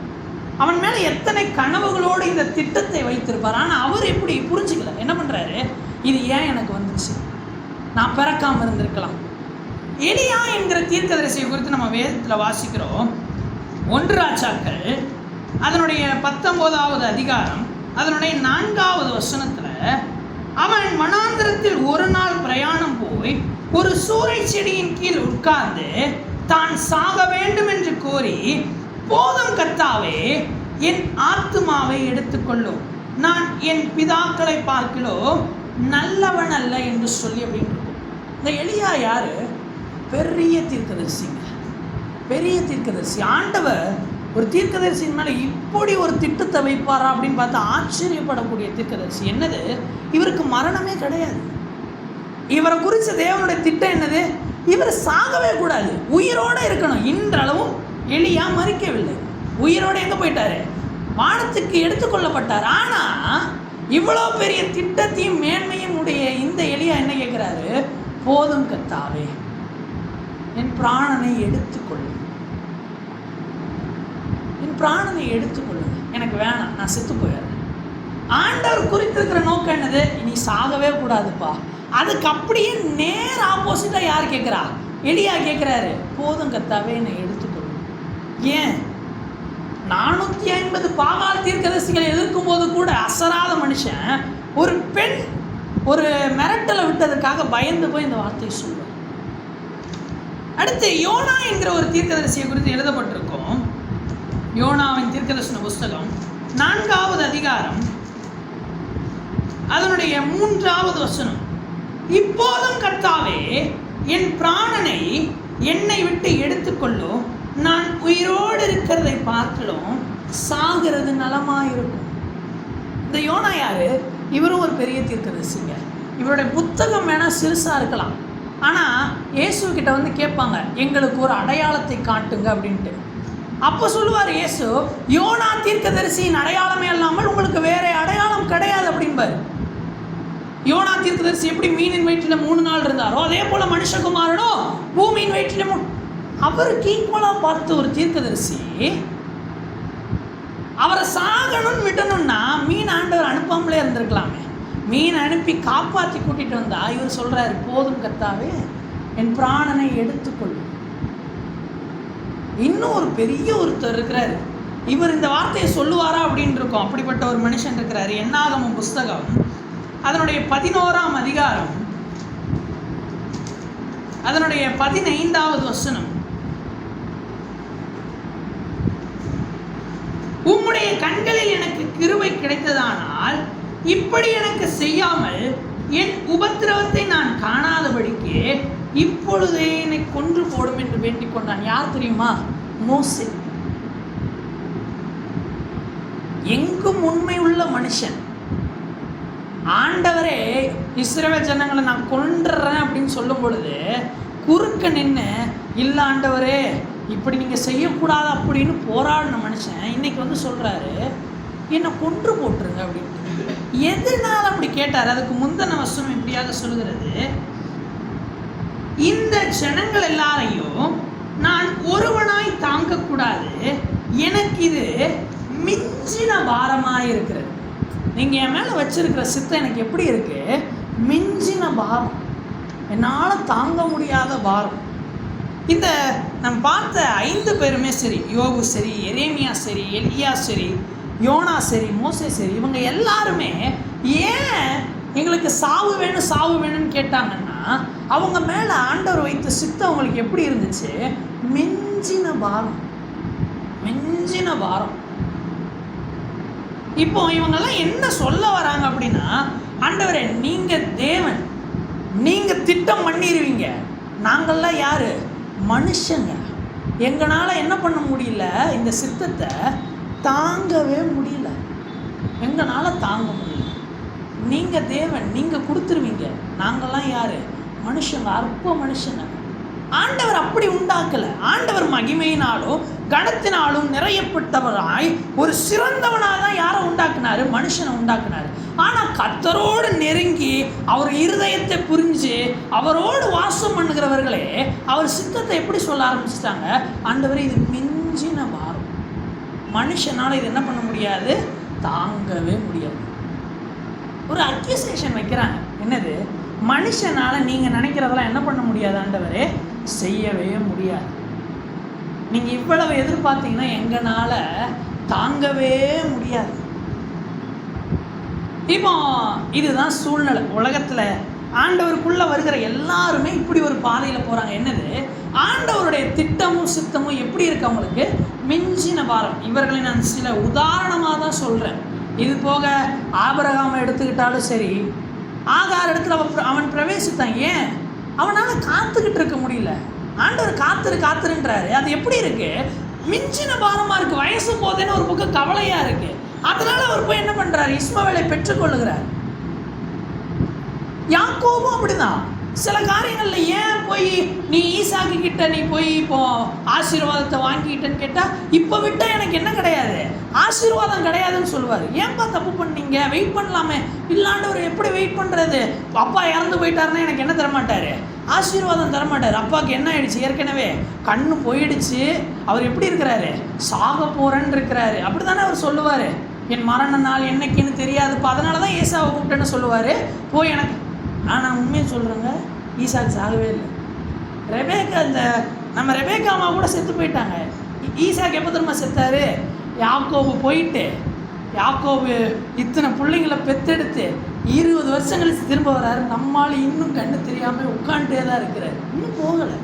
A: அவன் மேலே எத்தனை கனவுகளோடு இந்த திட்டத்தை வைத்திருப்பார். ஆனால் அவர் எப்படி புரிஞ்சுக்கல. என்ன பண்ணுறாரு? இது ஏன் எனக்கு வந்துச்சு? நான் பிறக்காமல் இருந்திருக்கலாம், எலியா என்கிற தீர்க்கதரிசியை குறித்து நம்ம வேதத்தில் வாசிக்கிறோம். 1 ராஜாக்கள் அதனுடைய 19வது அதிகாரம் அதனுடைய 4வது வசனத்தில், அவன் வனாந்திரத்தில் ஒரு நாள் பிரயாணம் போய் ஒரு சூரை செடியின் கீழ் உட்கார்ந்து தான் சாக வேண்டும் என்று கோரி, போதும் கர்த்தாவே, என் ஆத்துமாவை எடுத்துக்கொள்ளும், நான் என் பிதாக்களை பார்க்கிலோ நல்லவன் அல்ல என்று சொல்லி அப்படின்னு இருக்கும். இந்த எலியா யாரு? பெரிய தீர்க்கதரிசிங்க, பெரிய தீர்க்கதரிசி. ஆண்டவர் ஒரு தீர்க்கதரிசின் மேலே இப்படி ஒரு திட்டத்தை வைப்பாரா அப்படின்னு பார்த்தா ஆச்சரியப்படக்கூடிய தீர்க்கதரிசி. என்னது? இவருக்கு மரணமே கிடையாது. இவரை குறித்த தேவனுடைய திட்டம் என்னது? இவர் சாகவே கூடாது, உயிரோடு இருக்கணும். இன்றளவும் எலியா மறிக்கவில்லை, உயிரோடு எங்கே போயிட்டாரு? வானத்துக்கு எடுத்துக்கொள்ளப்பட்டார். ஆனால் இவ்வளோ பெரிய திட்டத்தையும் மேன்மையும் உடைய இந்த எலியா என்ன கேட்குறாரு? போதும் கர்த்தாவே, என் பிராணனை எடுத்துக்கொள்ளு, என் பிராணனை எடுத்துக்கொள்ளுங்க, எனக்கு வேணாம், நான் செத்து போயிடுறேன். ஆண்டவர் குறித்திருக்கிற நோக்கம் என்னது? நீ சாகவே கூடாதுப்பா. அதுக்கு அப்படியே நேர் ஆப்போசிட்டாக யார் கேட்குறா? எலியா கேட்குறாரு, போதும் கர்த்தாவே, என்னை எடுத்துக்கொள்ளு. ஏன்? 450 பாகால் தீர்க்கதரிசிகளை எதிர்க்கும் போது கூட அசராத மனுஷன் ஒரு பெண் ஒரு மிரட்டலை விட்டதுக்காக பயந்து போய் இந்த வார்த்தையை சொல்லுவார். அடுத்து யோனா என்கிற ஒரு தீர்க்கதரிசியை குறித்து எழுதப்பட்டிருக்கும். யோனாவின் தீர்க்கதரிசன புஸ்தகம் 4வது அதிகாரம் அதனுடைய 3வது வசனம், இப்போதும் கர்த்தாவே, என் பிராணனை என்னை விட்டு எடுத்துக்கொள்ளும், நான் உயிரோடு இருக்கிறதை பார்க்கலும் சாகிறது நலமாயிருக்கும். இந்த யோனா யாரு? இவரும் ஒரு பெரிய தீர்க்கதரிசிங்க. இவருடைய புத்தகம் வேணால் சிறுசாக இருக்கலாம், ஆனால் இயேசுக்கிட்ட வந்து கேட்பாங்க, எங்களுக்கு ஒரு அடையாளத்தை காட்டுங்க அப்படின்ட்டு. அப்போ சொல்லுவார் இயேசு, யோனா தீர்க்கதரிசியின் அடையாளமே இல்லாமல் உங்களுக்கு வேற அடையாளம் கிடையாது அப்படின்பார். யோனா தீர்க்கதரிசி எப்படி மீனின் வயிற்றில் 3 நாள் இருந்தாரோ, அதே போல் மனுஷகுமாரனோ பூமியின் வயிற்றில் அவருக்கு ஈக்குவலாக பார்த்த ஒரு தீர்க்கதரிசி. அவரை சாகணும்னு விட்டணும்னா மீன் ஆண்டவர் அனுப்பாமலே இருந்திருக்கலாமே. மீன் அனுப்பி காப்பாற்றி கூட்டிகிட்டு வந்தா இவர் சொல்கிறாரு, போதும் கர்த்தாவே, என் பிராணனை எடுத்துக்கொள்ளும். இன்னும் ஒரு பெரிய ஒருத்தர் இருக்கிறாரு, இவர் இந்த வார்த்தையை சொல்லுவாரா அப்படின்னு இருக்கும். அப்படிப்பட்ட ஒரு மனுஷன் இருக்கிறாரு. என்னாகமம் புஸ்தகம் அதனுடைய 11ஆம் அதிகாரம் அதனுடைய 15வது வசனம், உம்முடைய கண்களில் எனக்கு கிருபை கிடைத்ததானால் இப்படி எனக்கு செய்யாமல் என் உபத்திரவத்தை நான் காணாதபடிக்கு இப்பொழுதே என்னை கொன்று போடும் என்று வேண்டிக் கொண்டான். யார் தெரியுமா? மோசே. எங்கும் உண்மை உள்ள மனுஷன். ஆண்டவரே இஸ்ரவேல் ஜனங்களை நான் கொன்றுறேன் அப்படின்னு சொல்லும் பொழுது குறுக்க நின்று, இல்லை ஆண்டவரே இப்படி நீங்கள் செய்யக்கூடாது அப்படின்னு போராடின மனுஷன் இன்னைக்கு வந்து சொல்கிறாரு, என்னை கொன்று போட்டுருங்க அப்படின்ட்டு. எதனால அப்படி கேட்டார்? அதுக்கு முந்தின வசனம் இப்படியாக சொல்லுகிறது, இந்த ஜனங்கள் எல்லாரையும் நான் ஒருவனாய் தாங்கக்கூடாது, எனக்கு இது மிஞ்சின பாரமாக இருக்கிறது. நீங்கள் என் மேலே வச்சிருக்கிற சித்தம் எனக்கு எப்படி இருக்கு? மிஞ்சின பாரம், என்னால் தாங்க முடியாத பாரம். இந்த நம்ம பார்த்த 5 பேருமே சரி, யோபு சரி, எரேமியா சரி, எலியா சரி, யோனா சரி, மோசே சரி, இவங்க எல்லாருமே ஏன் எங்களுக்கு சாவு வேணும் சாவு வேணும்னு கேட்டாங்கன்னா, அவங்க மேலே ஆண்டவர் வைத்த சித்தம் அவங்களுக்கு எப்படி இருந்துச்சு? மிஞ்சின பாரம், மிஞ்சின பாரம். இப்போ இவங்கெல்லாம் என்ன சொல்ல வராங்க அப்படின்னா, ஆண்டவரே நீங்கள் தேவன், நீங்கள் திட்டம் பண்ணிடுவீங்க, நாங்கள்லாம் யார்? மனுஷங்க. எங்களால் என்ன பண்ண முடியல? இந்த சித்தத்தை தாங்கவே முடியல, எங்களால் தாங்க முடியல. நீங்கள் தேவன், நீங்கள் கொடுத்துருவீங்க, நாங்கள்லாம் யார்? மனுஷங்க, அற்ப மனுஷங்க. ஆண்டவர் அப்படி உண்டாக்கலை. ஆண்டவர் மகிமையினாலும் கனத்தினாலும் நிறையப்பட்டவராய் ஒரு சிறந்தவனாக தான் யாரை உண்டாக்குனாரு? மனுஷனை உண்டாக்குனாரு. ஆனால் கர்த்தரோடு நெருங்கி அவர் இருதயத்தை புரிஞ்சு அவரோடு வாசம் பண்ணுகிறவர்களே அவர் சித்தத்தை எப்படி சொல்ல ஆரம்பிச்சிட்டாங்க? ஆண்டவர் இது மிஞ்சின பாரம், மனுஷனால் இது என்ன பண்ண முடியாது? தாங்கவே முடியாது. ஒரு அக்யூசேஷன் வைக்கிறாங்க. என்னது? மனுஷனால் நீங்கள் நினைக்கிறதெல்லாம் என்ன பண்ண முடியாது ஆண்டவரே? செய்யவே முடியாது. நீங்கள் இவ்வளவு எதிர்பார்த்தீங்கன்னா எங்களால் தாங்கவே முடியாது. இப்போ இதுதான் சூழ்நிலை. உலகத்தில் ஆண்டவருக்குள்ளே வருகிற எல்லாருமே இப்படி ஒரு பாதையில் போகிறாங்க. என்னது? ஆண்டவருடைய திட்டமும் சித்தமும் எப்படி இருக்கு அவங்களுக்கு? மிஞ்சின பாரம். இவர்களை நான் சில உதாரணமாக தான் சொல்கிறேன். இது போக ஆபிரகாமை எடுத்துக்கிட்டாலும் சரி, ஆகார் இடத்துல அவன் பிரவேசித்தான். ஏன்? அவனால் காத்துக்கிட்டு இருக்க முடியல. ஆண்டவர் காத்துருன்றாரு. அது எப்படி இருக்கு? மிஞ்சின பாரமாக இருக்குது. வயசு போதேன்னு ஒரு பக்கம் கவலையாக இருக்குது. அதனால அவர் போய் என்ன பண்ணுறாரு? இஸ்மவேலை பெற்றுக்கொள்ளுகிறார். யாக்கோபும் அப்படிதான். சில காரியங்களில் ஏன் போய் நீ ஈசாக்கு கிட்ட நீ போய் இப்போ ஆசீர்வாதத்தை வாங்கிக்கிட்டேன்னு கேட்டால், இப்போ விட்டால் எனக்கு என்ன கிடையாது, ஆசீர்வாதம் கிடையாதுன்னு சொல்லுவார். ஏன்பா தப்பு பண்ணீங்க? வெயிட் பண்ணலாமே. இல்லாண்டவர் எப்படி வெயிட் பண்ணுறது? அப்பா இறந்து போயிட்டாருன்னா எனக்கு என்ன தரமாட்டார்? ஆசீர்வாதம் தரமாட்டார். அப்பாவுக்கு என்ன ஆயிடுச்சு? ஏற்கனவே கண்ணு போயிடுச்சு. அவர் எப்படி இருக்கிறாரு? சாக போகிறேன்னு இருக்கிறாரு. அப்படி தானே அவர் சொல்லுவார். என் மரண நாள் என்னைக்குன்னு தெரியாதுப்பா, அதனால தான் ஏசாவை கூப்பிட்டேன்னு சொல்லுவார். போய் எனக்கு நான் உண்மையை சொல்கிறேங்க, ஈசாக்கு சாகவே இல்லை. ரெபேக்கா, நம்ம ரெபேக்கா அம்மா கூட செத்து போயிட்டாங்க. ஈசாக்கு எப்போ திரும்ப செத்தாரு? யாக்கோபு போயிட்டு, யாக்கோபு இத்தனை பிள்ளைங்களை பெற்றெடுத்து 20 வருஷம் கழிச்சு திரும்ப வர்றாரு. நம்மளால் இன்னும் கண்ணு தெரியாமல் உட்காந்துட்டே தான் இருக்கிறார், இன்னும் போகலை.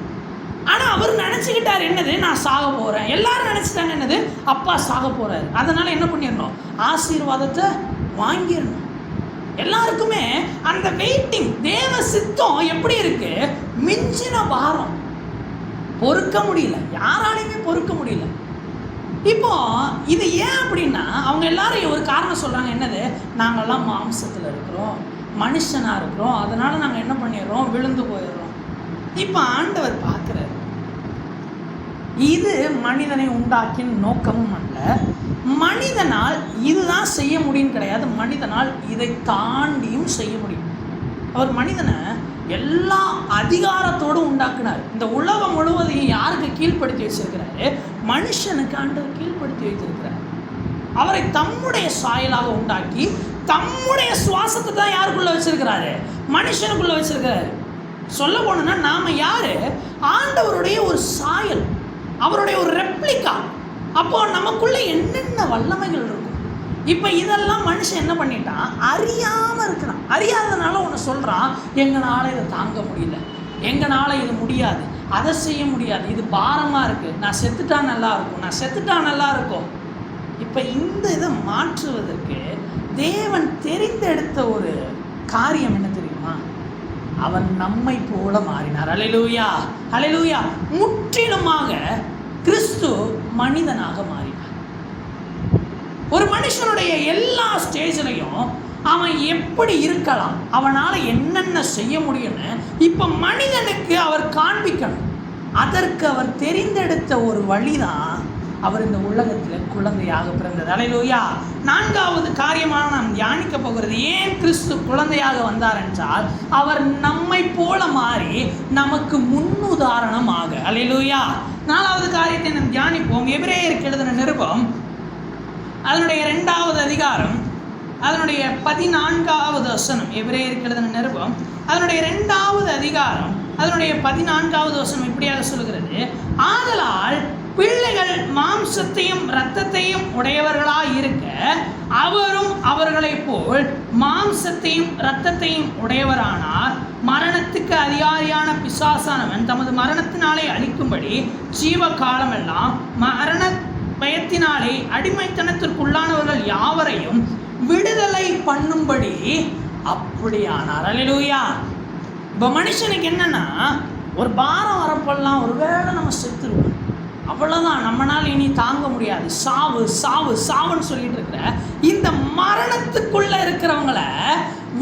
A: ஆனால் அவர் நினச்சிக்கிட்டார் என்னது? நான் சாக போகிறேன். எல்லாரும் நினச்சிட்டாங்க என்னது? அப்பா சாக போகிறாரு. அதனால் என்ன பண்ணிடணும்? ஆசீர்வாதத்தை வாங்கிடணும். எல்லாருக்குமே அந்த வெயிட்டிங், தேவ சித்தம் எப்படி இருக்கு? மிஞ்சின பாரம், பொறுக்க முடியல, யாராலையுமே பொறுக்க முடியல. இப்போ இது ஏன் அப்படின்னா, அவங்க எல்லாரும் ஒரு காரணம் சொல்கிறாங்க. என்னது? நாங்கள்லாம் மாம்சத்தில் இருக்கிறோம், மனுஷனாக இருக்கிறோம், அதனால் நாங்கள் என்ன பண்ணிடுறோம்? விழுந்து போயிடுறோம். இப்போ ஆண்டவர் பார்க்குறாரு, இது மனிதனை உண்டாக்கின் நோக்கமும் அல்ல. மனிதனால் இதுதான் செய்ய முடியும் கிடையாது, மனிதனால் இதை தாண்டியும் செய்ய முடியும். அவர் மனிதனை எல்லா அதிகாரத்தோடு உண்டாக்குனார். இந்த உலகம் முழுவதையும் யாருக்கு கீழ்ப்படுத்தி வச்சிருக்கிறாரு? மனுஷனுக்கு ஆண்டவர் கீழ்ப்படுத்தி வைத்திருக்கிறார். அவரை தம்முடைய சாயலாக உண்டாக்கி தம்முடைய சுவாசத்தை தான் யாருக்குள்ள வச்சிருக்கிறாரு? மனுஷனுக்குள்ள வச்சிருக்கிறாரு. சொல்ல போனோம்னா நாம யாரு? ஆண்டவருடைய ஒரு சாயல், அவருடைய ஒரு ரெப்ளிகா. அப்போ நமக்குள்ள என்னென்ன வல்லமைகள் இருக்கும். இப்போ இதெல்லாம் மனுஷன் என்ன பண்ணிட்டான்? அறியாமல் இருக்கிறான். அறியாததுனால ஒன்று சொல்கிறான், எங்களால் இதை தாங்க முடியல, எங்களால் இது முடியாது, அதை செய்ய முடியாது, இது பாரமாக இருக்குது, நான் செத்துட்டா நல்லா இருக்கும், நான் செத்துட்டா நல்லா இருக்கும். இப்போ இந்த இதை மாற்றுவதற்கு தேவன் தெரிந்தெடுத்த ஒரு காரியம் என்ன தெரியுமா? அவன் நம்மை போல மாறினார். அல்லேலூயா, அல்லேலூயா. முற்றிலுமாக கிறிஸ்து மனிதனாக மாறினார். ஒரு மனுஷனுடைய எல்லா ஸ்டேஜ்லையும் அவன் எப்படி இருக்கலாம், அவனால் என்னென்ன செய்ய முடியும்னு இப்போ மனிதனுக்கு அவர் காண்பிக்கணும். அதற்கு அவர் தெரிந்தெடுத்த ஒரு வழிதான் அவர் இந்த உலகத்தில் குழந்தையாக பிறந்தது. அல்லேலூயா. 4வது காரியமாக நாம் தியானிக்க போகிறது, ஏன் கிறிஸ்து குழந்தையாக வந்தார் என்றால், அவர் நம்மை போல மாறி நமக்கு முன்னுதாரணமாக. அல்லேலூயா. 4வது காரியத்தை நாம் தியானிப்போம். எபிரேயருக்கு எழுதின நிருபம் அதனுடைய 2வது அதிகாரம் அதனுடைய 14வது வசனம். எபிரேயருக்கு எழுதின நிருபம் அதனுடைய 2வது அதிகாரம் அதனுடைய 14வது வசனம் இப்படியாக சொல்கிறது, ஆதலால் பிள்ளைகள் மாம்சத்தையும் இரத்தத்தையும் உடையவர்களாய் இருக்க அவரும் அவர்களைப் போல் மாம்சத்தையும் இரத்தத்தையும் உடையவரானார். மரணத்துக்கு அதிகாரியான பிசாசானவன் தமது மரணத்தினாலே அழிக்கும்படி ஜீவ காலமெல்லாம் மரண பயத்தினாலே அடிமைத்தனத்திற்குள்ளானவர்கள் யாவரையும் விடுதலை பண்ணும்படி அப்படியானார். அல்லேலூயா. இப்போ மனுஷனுக்கு என்னன்னா, ஒரு பாரம் வரப்பெல்லாம் ஒருவேளை நம்ம செத்துருவோம், அவ்வளோதான், நம்மளால் இனி தாங்க முடியாது, சாவு சாவு சாவுன்னு சொல்லிட்டு இருக்கிற இந்த மரணத்துக்குள்ள இருக்கிறவங்கள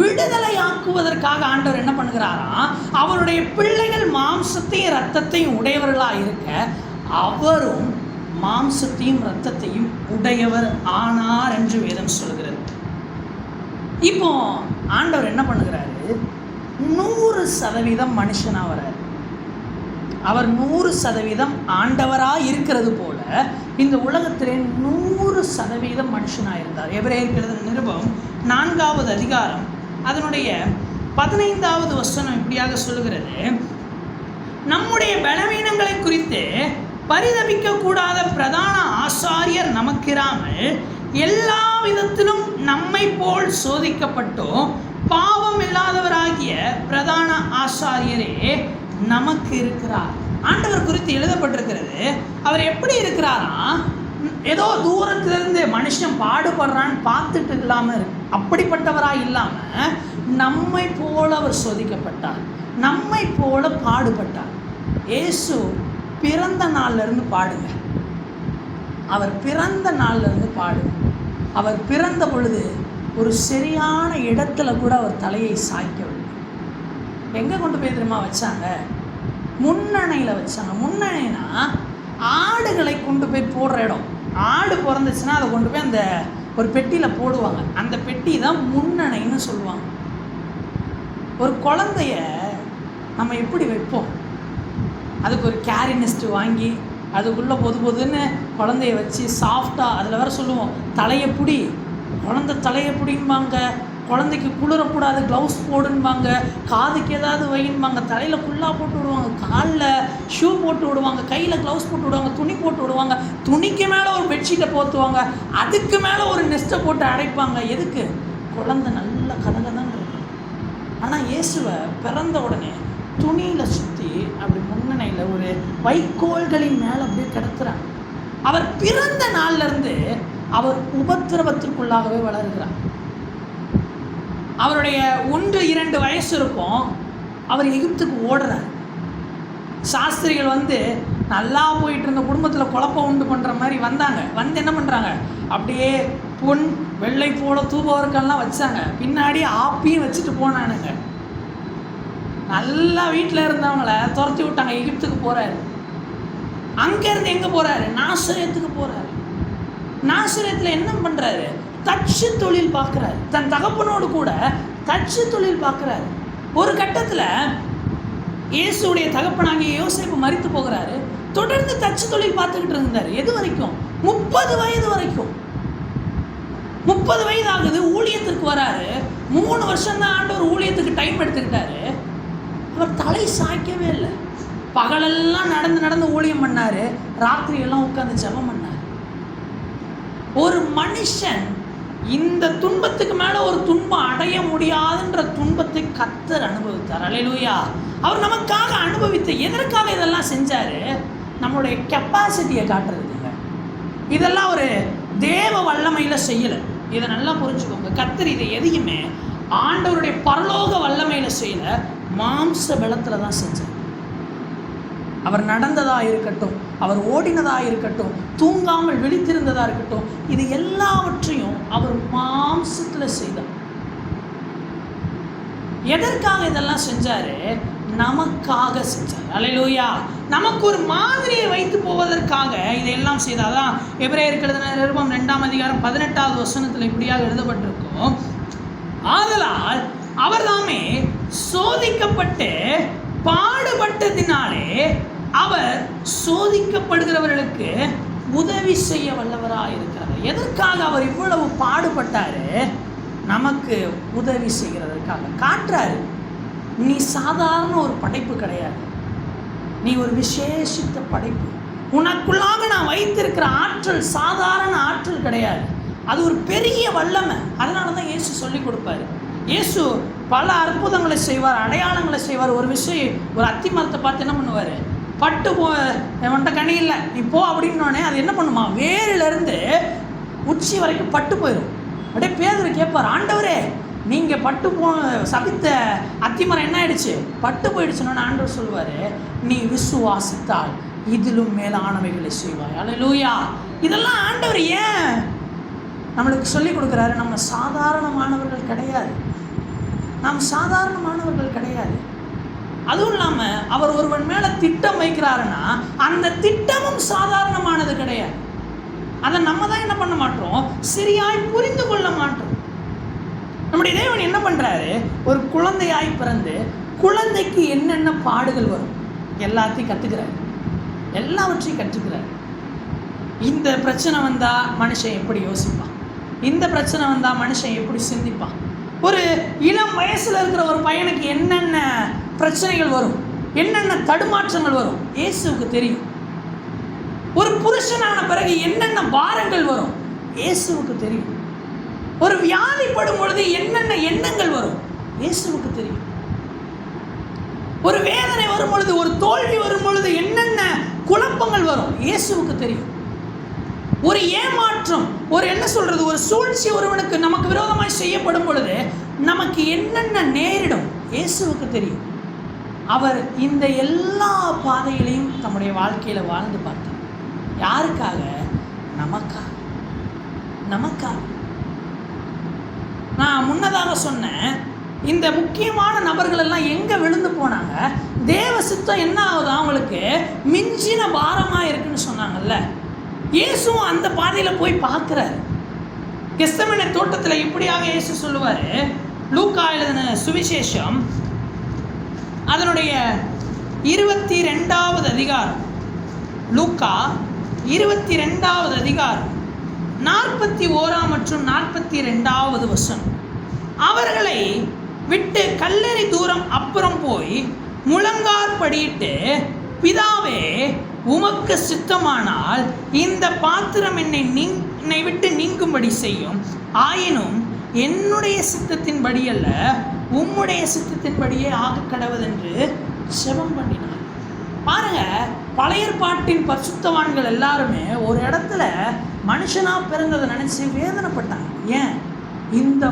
A: விடுதலை ஆக்குவதற்காக ஆண்டவர் என்ன பண்ணுகிறாராம்? அவருடைய பிள்ளைகள் மாம்சத்தையும் இரத்தத்தையும் உடையவர்களாக இருக்க அவரும் மாம்சத்தையும் இரத்தத்தையும் உடையவர் ஆனார் என்று வேதம் சொல்கிறது. இப்போ ஆண்டவர் என்ன பண்ணுகிறாரு? 100% மனுஷனாக வரார். அவர் 100% ஆண்டவராக இருக்கிறது போல இந்த உலகத்திலே 100% மனுஷனாக இருந்தார். எபிரேயருக்கு எழுதின நிருபம் 4வது அதிகாரம் அதனுடைய 15வது வசனம் இப்படியாக சொல்லுகிறது, நம்முடைய வசனங்களை குறித்து பரிதபிக்க கூடாத பிரதான ஆசாரியர் நமக்கிராமல் எல்லா விதத்திலும் நம்மை போல் சோதிக்கப்பட்டோம் பாவம் இல்லாதவராகிய பிரதான ஆசாரியரே நமக்கு இருக்கிறார். ஆண்டவர் குறித்து எழுதப்பட்டிருக்கிறது. அவர் எப்படி இருக்கிறாரா? ஏதோ தூரத்திலிருந்து மனுஷன் பாடுபடுறான்னு பார்த்துட்டு இல்லாமல் இருக்கு, அப்படிப்பட்டவராக இல்லாமல் நம்மை போல அவர் சோதிக்கப்பட்டார், நம்மை போல பாடுபட்டார். இயேசு பிறந்த நாள்லேருந்து பாடுங்க, அவர் பிறந்த நாள்லேருந்து பாடுங்க. அவர் பிறந்த பொழுது ஒரு சரியான இடத்துல கூட அவர் தலையை சாய்க்கவில்லை. எங்கே கொண்டு போய் தெரியுமா வச்சாங்க? முன்னணையில் வச்சாங்க. முன்னணைனா ஆடுகளை கொண்டு போய் போடுற இடம். ஆடு பிறந்துச்சுன்னா அதை கொண்டு போய் அந்த ஒரு பெட்டியில் போடுவாங்க. அந்த பெட்டி தான் முன்னணைன்னு சொல்லுவாங்க. ஒரு குழந்தைய நம்ம எப்படி வைப்போம்? அதுக்கு ஒரு கேரி நெஸ்ட்டு வாங்கி அதுக்குள்ளே பொதுன்னு குழந்தைய வச்சு சாஃப்டாக அதில் வர சொல்லுவோம், தலையை பிடி, குழந்தை தலையை பிடிம்பாங்க, குழந்தைக்கு குளிரக்கூடாது க்ளவுஸ் போடுன்பாங்க, காதுக்கு ஏதாவது வைன்பாங்க, தலையில் குள்ளா போட்டு விடுவாங்க, காலில் ஷூ போட்டு விடுவாங்க, கையில் க்ளவுஸ் போட்டு விடுவாங்க, துணி போட்டு விடுவாங்க, துணிக்கு மேலே ஒரு பெட்ஷீட்டை போற்றுவாங்க, அதுக்கு மேலே ஒரு நெஸ்ட்டை போட்டு அடைப்பாங்க. எதுக்கு? குழந்தை நல்ல கதகதான் இருக்கும். ஆனால் இயேசுவை பிறந்த உடனே துணியில் சுற்றி அப்படி முன்னணையில் ஒரு வைக்கோல்களின் மேலே அப்படியே கிடத்துறாங்க. அவர் பிறந்த நாள்லேருந்து அவர் உபத்திரவத்திற்குள்ளாகவே வளர்கிறார். அவருடைய 1-2 வயசு இருக்கும், அவர் எகிப்துக்கு ஓடுறார். சாஸ்திரிகள் நல்லா போயிட்டு இருந்த குடும்பத்தில் குழப்பம் உண்டு பண்ணுற மாதிரி வந்தாங்க. என்ன பண்ணுறாங்க? அப்படியே பொன் வெள்ளை போல தூபவர்கள்லாம் வச்சாங்க, பின்னாடி ஆப்பியும் வச்சுட்டு போனானுங்க. நல்லா வீட்டில் இருந்தவங்கள துரத்தி விட்டாங்க. எகிப்துக்கு போகிறாரு. அங்கேருந்து எங்கே போகிறாரு? நாசரேத்துக்கு போகிறாரு. நாசரேத்தில் என்ன பண்ணுறாரு? தச்சு தொழில் பார்க்குறாரு. தன் தகப்பனோடு கூட தச்சு தொழில் பார்க்குறாரு. ஒரு கட்டத்தில் இயேசுடைய தகப்பனாகிய யோசேப்பு மரித்து போகிறாரு. தொடர்ந்து தச்சு தொழில் பார்த்துக்கிட்டு இருந்தார். எது வரைக்கும்? 30 வயது வரைக்கும். 30 வயது ஆகுது, ஊழியத்திற்கு வராரு. 3 வருஷம் தான் ஆண்டவர் ஊழியத்துக்கு டைம் எடுத்துக்கிட்டாரு. அவர் தலை சாய்க்கவே இல்லை. பகலெல்லாம் நடந்து ஊழியம் பண்ணார், ராத்திரியெல்லாம் உட்காந்து ஜெபம் பண்ணார். ஒரு மனுஷன் இந்த துன்பத்துக்கு மேலே ஒரு துன்பம் அடைய முடியாதுன்ற துன்பத்தை கர்த்தர் அனுபவித்தார். அல்லேலூயா. அவர் நமக்காக அனுபவித்து எதற்காக இதெல்லாம் செஞ்சார்? நம்மளுடைய கெப்பாசிட்டியை காட்டுறதுங்க. இதெல்லாம் ஒரு தேவ வல்லமையில் செய்யலை. இதை நல்லா புரிஞ்சுக்கோங்க. கர்த்தர் இதை எதையுமே ஆண்டவருடைய பரலோக வல்லமையில் செய்யலை, மாம்ச பலத்தில் தான் செஞ்சார். அவர் நடந்ததாக இருக்கட்டும், அவர் ஓடினதாக இருக்கட்டும், தூங்காமல் விழித்திருந்ததாக இருக்கட்டும், இது எல்லாவற்றையும் அவர் மாம்சத்தில் செய்தார். எதற்காக இதெல்லாம் செஞ்சார்? நமக்காக செஞ்சார். அல்லேலூயா. நமக்கு ஒரு மாதிரியை வைத்து போவதற்காக இதையெல்லாம் செய்தாதான். எபிரேயருக்கு எழுதின நிருபம் 2ஆம் அதிகாரம் 18வது வசனத்தில் இப்படியாக எழுதப்பட்டிருக்கும், ஆதலால் அவர் தாமே சோதிக்கப்பட்டு பாடுபட்டதினாலே அவர் சோதிக்கப்படுகிறவர்களுக்கு உதவி செய்ய வல்லவராக இருக்கிறார். எதற்காக அவர் இவ்வளவு பாடுபட்டாரு? நமக்கு உதவி செய்கிறதற்காக. காட்டுறாரு, நீ சாதாரண ஒரு படைப்பு கிடையாது, நீ ஒரு விசேஷித்த படைப்பு. உனக்குள்ளாக நான் வைத்திருக்கிற ஆற்றல் சாதாரண ஆற்றல் கிடையாது, அது ஒரு பெரிய வல்லமை. அதனால தான் இயேசு சொல்லி கொடுப்பாரு. இயேசு பல அற்புதங்களை செய்வார், அடையாளங்களை செய்வார். ஒரு விஷயம், ஒரு அத்தி மரத்தை பார்த்து என்ன பண்ணுவார்? பட்டு வந்துட்ட கனி இல்லை நீ போ அப்படின்னோடனே அது என்ன பண்ணுமா? வேரிலிருந்து உச்சி வரைக்கும் பட்டு போயிடும். அப்படியே பேதுரு கேட்பார், ஆண்டவரே நீங்கள் பட்டு சபித்த அத்திமரம் என்ன ஆயிடுச்சு? பட்டு போயிடுச்சுன்னு ஆண்டவர் சொல்லுவார், நீ விசுவாசித்தால் இதிலும் மேலானவைகளை செய்வாய். அல்லேலூயா. இதெல்லாம் ஆண்டவர் ஏன் நம்மளுக்கு சொல்லி கொடுக்குறாரு? நம்ம சாதாரணமானவர்கள் கிடையாது, நாம் சாதாரணமானவர்கள் கிடையாது. அதுவும் இல்லாமல் அவர் ஒருவன் மேலே திட்டம் வைக்கிறாருன்னா அந்த திட்டமும் சாதாரணமானது கிடையாது. அதை நம்ம தான் என்ன பண்ண மாட்டோம்? சரியாய் புரிந்து கொள்ள மாட்டோம். நம்முடைய தேவன் என்ன பண்ணுறாரு? ஒரு குழந்தையாய் பிறந்து குழந்தைக்கு என்னென்ன பாடுகள் வரும் எல்லாத்தையும் கற்றுக்கிறார், எல்லாவற்றையும் கற்றுக்கிறார். இந்த பிரச்சனை வந்தால் மனுஷன் எப்படி யோசிப்பான், இந்த பிரச்சனை வந்தால் மனுஷன் எப்படி சிந்திப்பான், ஒரு இளம் வயசில் இருக்கிற ஒரு பையனுக்கு என்னென்ன பிரச்சனைகள் வரும், என்னென்ன தடுமாற்றங்கள் வரும் இயேசுவுக்கு தெரியும். ஒரு புருஷனான பிறகு என்னென்ன பாரங்கள் வரும் இயேசுவுக்கு தெரியும். ஒரு வியாதிப்படும் பொழுது என்னென்ன எண்ணங்கள் வரும் இயேசுவுக்கு தெரியும். ஒரு வேதனை வரும் பொழுது, ஒரு தோல்வி வரும் பொழுது என்னென்ன குழப்பங்கள் வரும் இயேசுவுக்கு தெரியும். ஒரு ஏமாற்றம், ஒரு என்ன சொல்றது, ஒரு சூழ்ச்சி ஒருவனுக்கு நமக்கு விரோதமாய் செய்யப்படும் பொழுது நமக்கு என்னென்ன நேரிடும் இயேசுவுக்கு தெரியும். அவர் இந்த எல்லா பாதைகளையும் தம்முடைய வாழ்க்கையில வாழ்ந்து பார்த்தார். யாருக்காக? நமக்காக. நான் முன்னதாக சொன்னேன், இந்த முக்கியமான நபர்கள் எல்லாம் எங்க விழுந்து போனாங்க? தேவ சித்தம் என்ன ஆகுது, அவங்களுக்கு மிஞ்சின பாரமா இருக்குன்னு சொன்னாங்கல்ல. இயேசுவும் அந்த பாதையில போய் பார்க்கிறாரு. கெத்செமனே தோட்டத்தில் இப்படியாக இயேசு சொல்லுவாரு. லூக்கா எழுதின சுவிசேஷம் அதனுடைய 22வது அதிகாரம், லூக்கா 22வது அதிகாரம் 41 மற்றும் 42வது வசனம். அவர்களை விட்டு கல்லறை தூரம் அப்புறம் போய் முழங்காற்படியிட்டு, பிதாவே உமக்கு சித்தமானால் இந்த பாத்திரம் என்னை விட்டு நீங்கும்படி செய்யும், ஆயினும் என்னுடைய சித்தத்தின்படி அல்ல உம்முடைய சித்தத்தின்படியே ஆக கடவுதென்று செபம் பண்ணினார். பாருங்க, பழைய ஏற்பாட்டின் பரிசுத்தவான்கள் எல்லாருமே ஒரு இடத்துல மனுஷனா பிறந்ததை நினைச்சு வேதனைப்பட்டாங்க. ஏன்? இந்த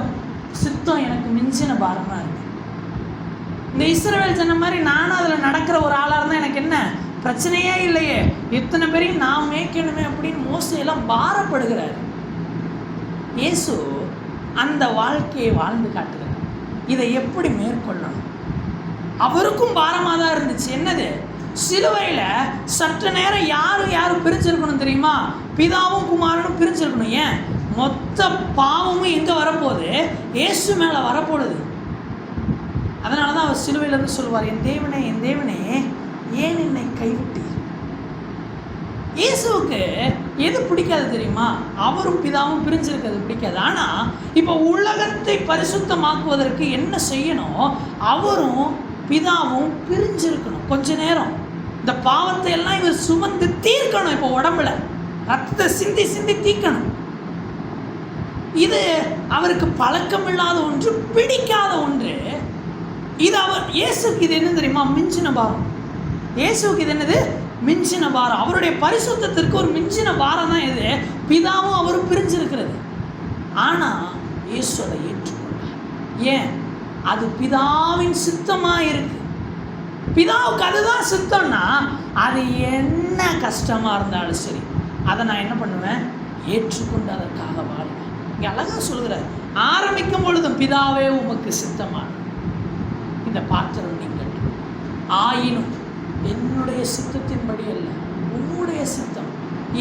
A: சித்தம் எனக்கு மிஞ்சின பாரமா இருக்கு. இந்த இஸ்ரவேல் ஜன மாதிரி நானும் அதில் நடக்கிற ஒரு ஆளாக இருந்தால் எனக்கு என்ன பிரச்சனையே இல்லையே, இத்தனை பேரையும் நான் மேய்க்கணுமே அப்படின்னு மோசையெல்லாம் பாரப்படுகிறார். இயேசு அந்த வாழ்க்கையை வாழ்ந்து காட்டுகிறார். இதை எப்படி மேற்கொள்ளணும்? அவருக்கும் பாரமாக தான் இருந்துச்சு. என்னது? சிலுவையில் சற்று நேரம் யாரும் பிரிஞ்சிருக்கணும் தெரியுமா? பிதாவும் குமாரனும் பிரிஞ்சிருக்கணும். ஏன்? மொத்த பாவமும் எங்கே வரப்போகுது? இயேசு மேலே வரப்போடுது. அதனால தான் அவர் சிலுவையிலேருந்து சொல்லுவார், என் தேவனே என் தேவனே ஏன் என்னை கைவிட்டீர்? இயேசுவுக்கு எது பிடிக்காது தெரியுமா? அவரும் பிதாவும் பிரிஞ்சிருக்கிறது பிடிக்காது. ஆனால் இப்போ உலகத்தை பரிசுத்தமாக்குவதற்கு என்ன செய்யணும்? அவரும் பிதாவும் பிரிஞ்சிருக்கணும். கொஞ்ச நேரம் இந்த பாவத்தை எல்லாம் இவர் சுமந்து தீர்க்கணும். இப்போ உடம்புல ரத்தத்தை சிந்தி சிந்தி தீர்க்கணும். இது அவருக்கு பழக்கமில்லாத ஒன்று, பிடிக்காத ஒன்று. இது இயேசுக்கு இது என்ன தெரியுமா? மிஞ்சின பாரம். இயேசுக்கு இது என்னது? மிஞ்சின பாரம். அவருடைய பரிசுத்தத்திற்கு ஒரு மிஞ்சின பாரம் தான் இது. பிதாவும் அவரும் பிரிஞ்சிருக்கிறது. ஆனால் இயேசு அதை ஏற்றுக்கொண்டார். ஏன்? அது பிதாவின் சித்தமாக இருக்கு. பிதாவுக்கு அதுதான் சித்தம்னா அது என்ன கஷ்டமாக இருந்தாலும் சரி, அதை நான் என்ன பண்ணுவேன்? ஏற்றுக்கொண்டு அதற்காக வாழ்வேன். இங்கே அழகாக சொல்கிறார், ஆரம்பிக்கும் பொழுதும் பிதாவே உமக்கு சித்தமான இந்த பாத்திரம் நீங்கள், ஆயினும் என்னுடைய சித்தத்தின்படி அல்ல உன்னுடைய சித்தம்.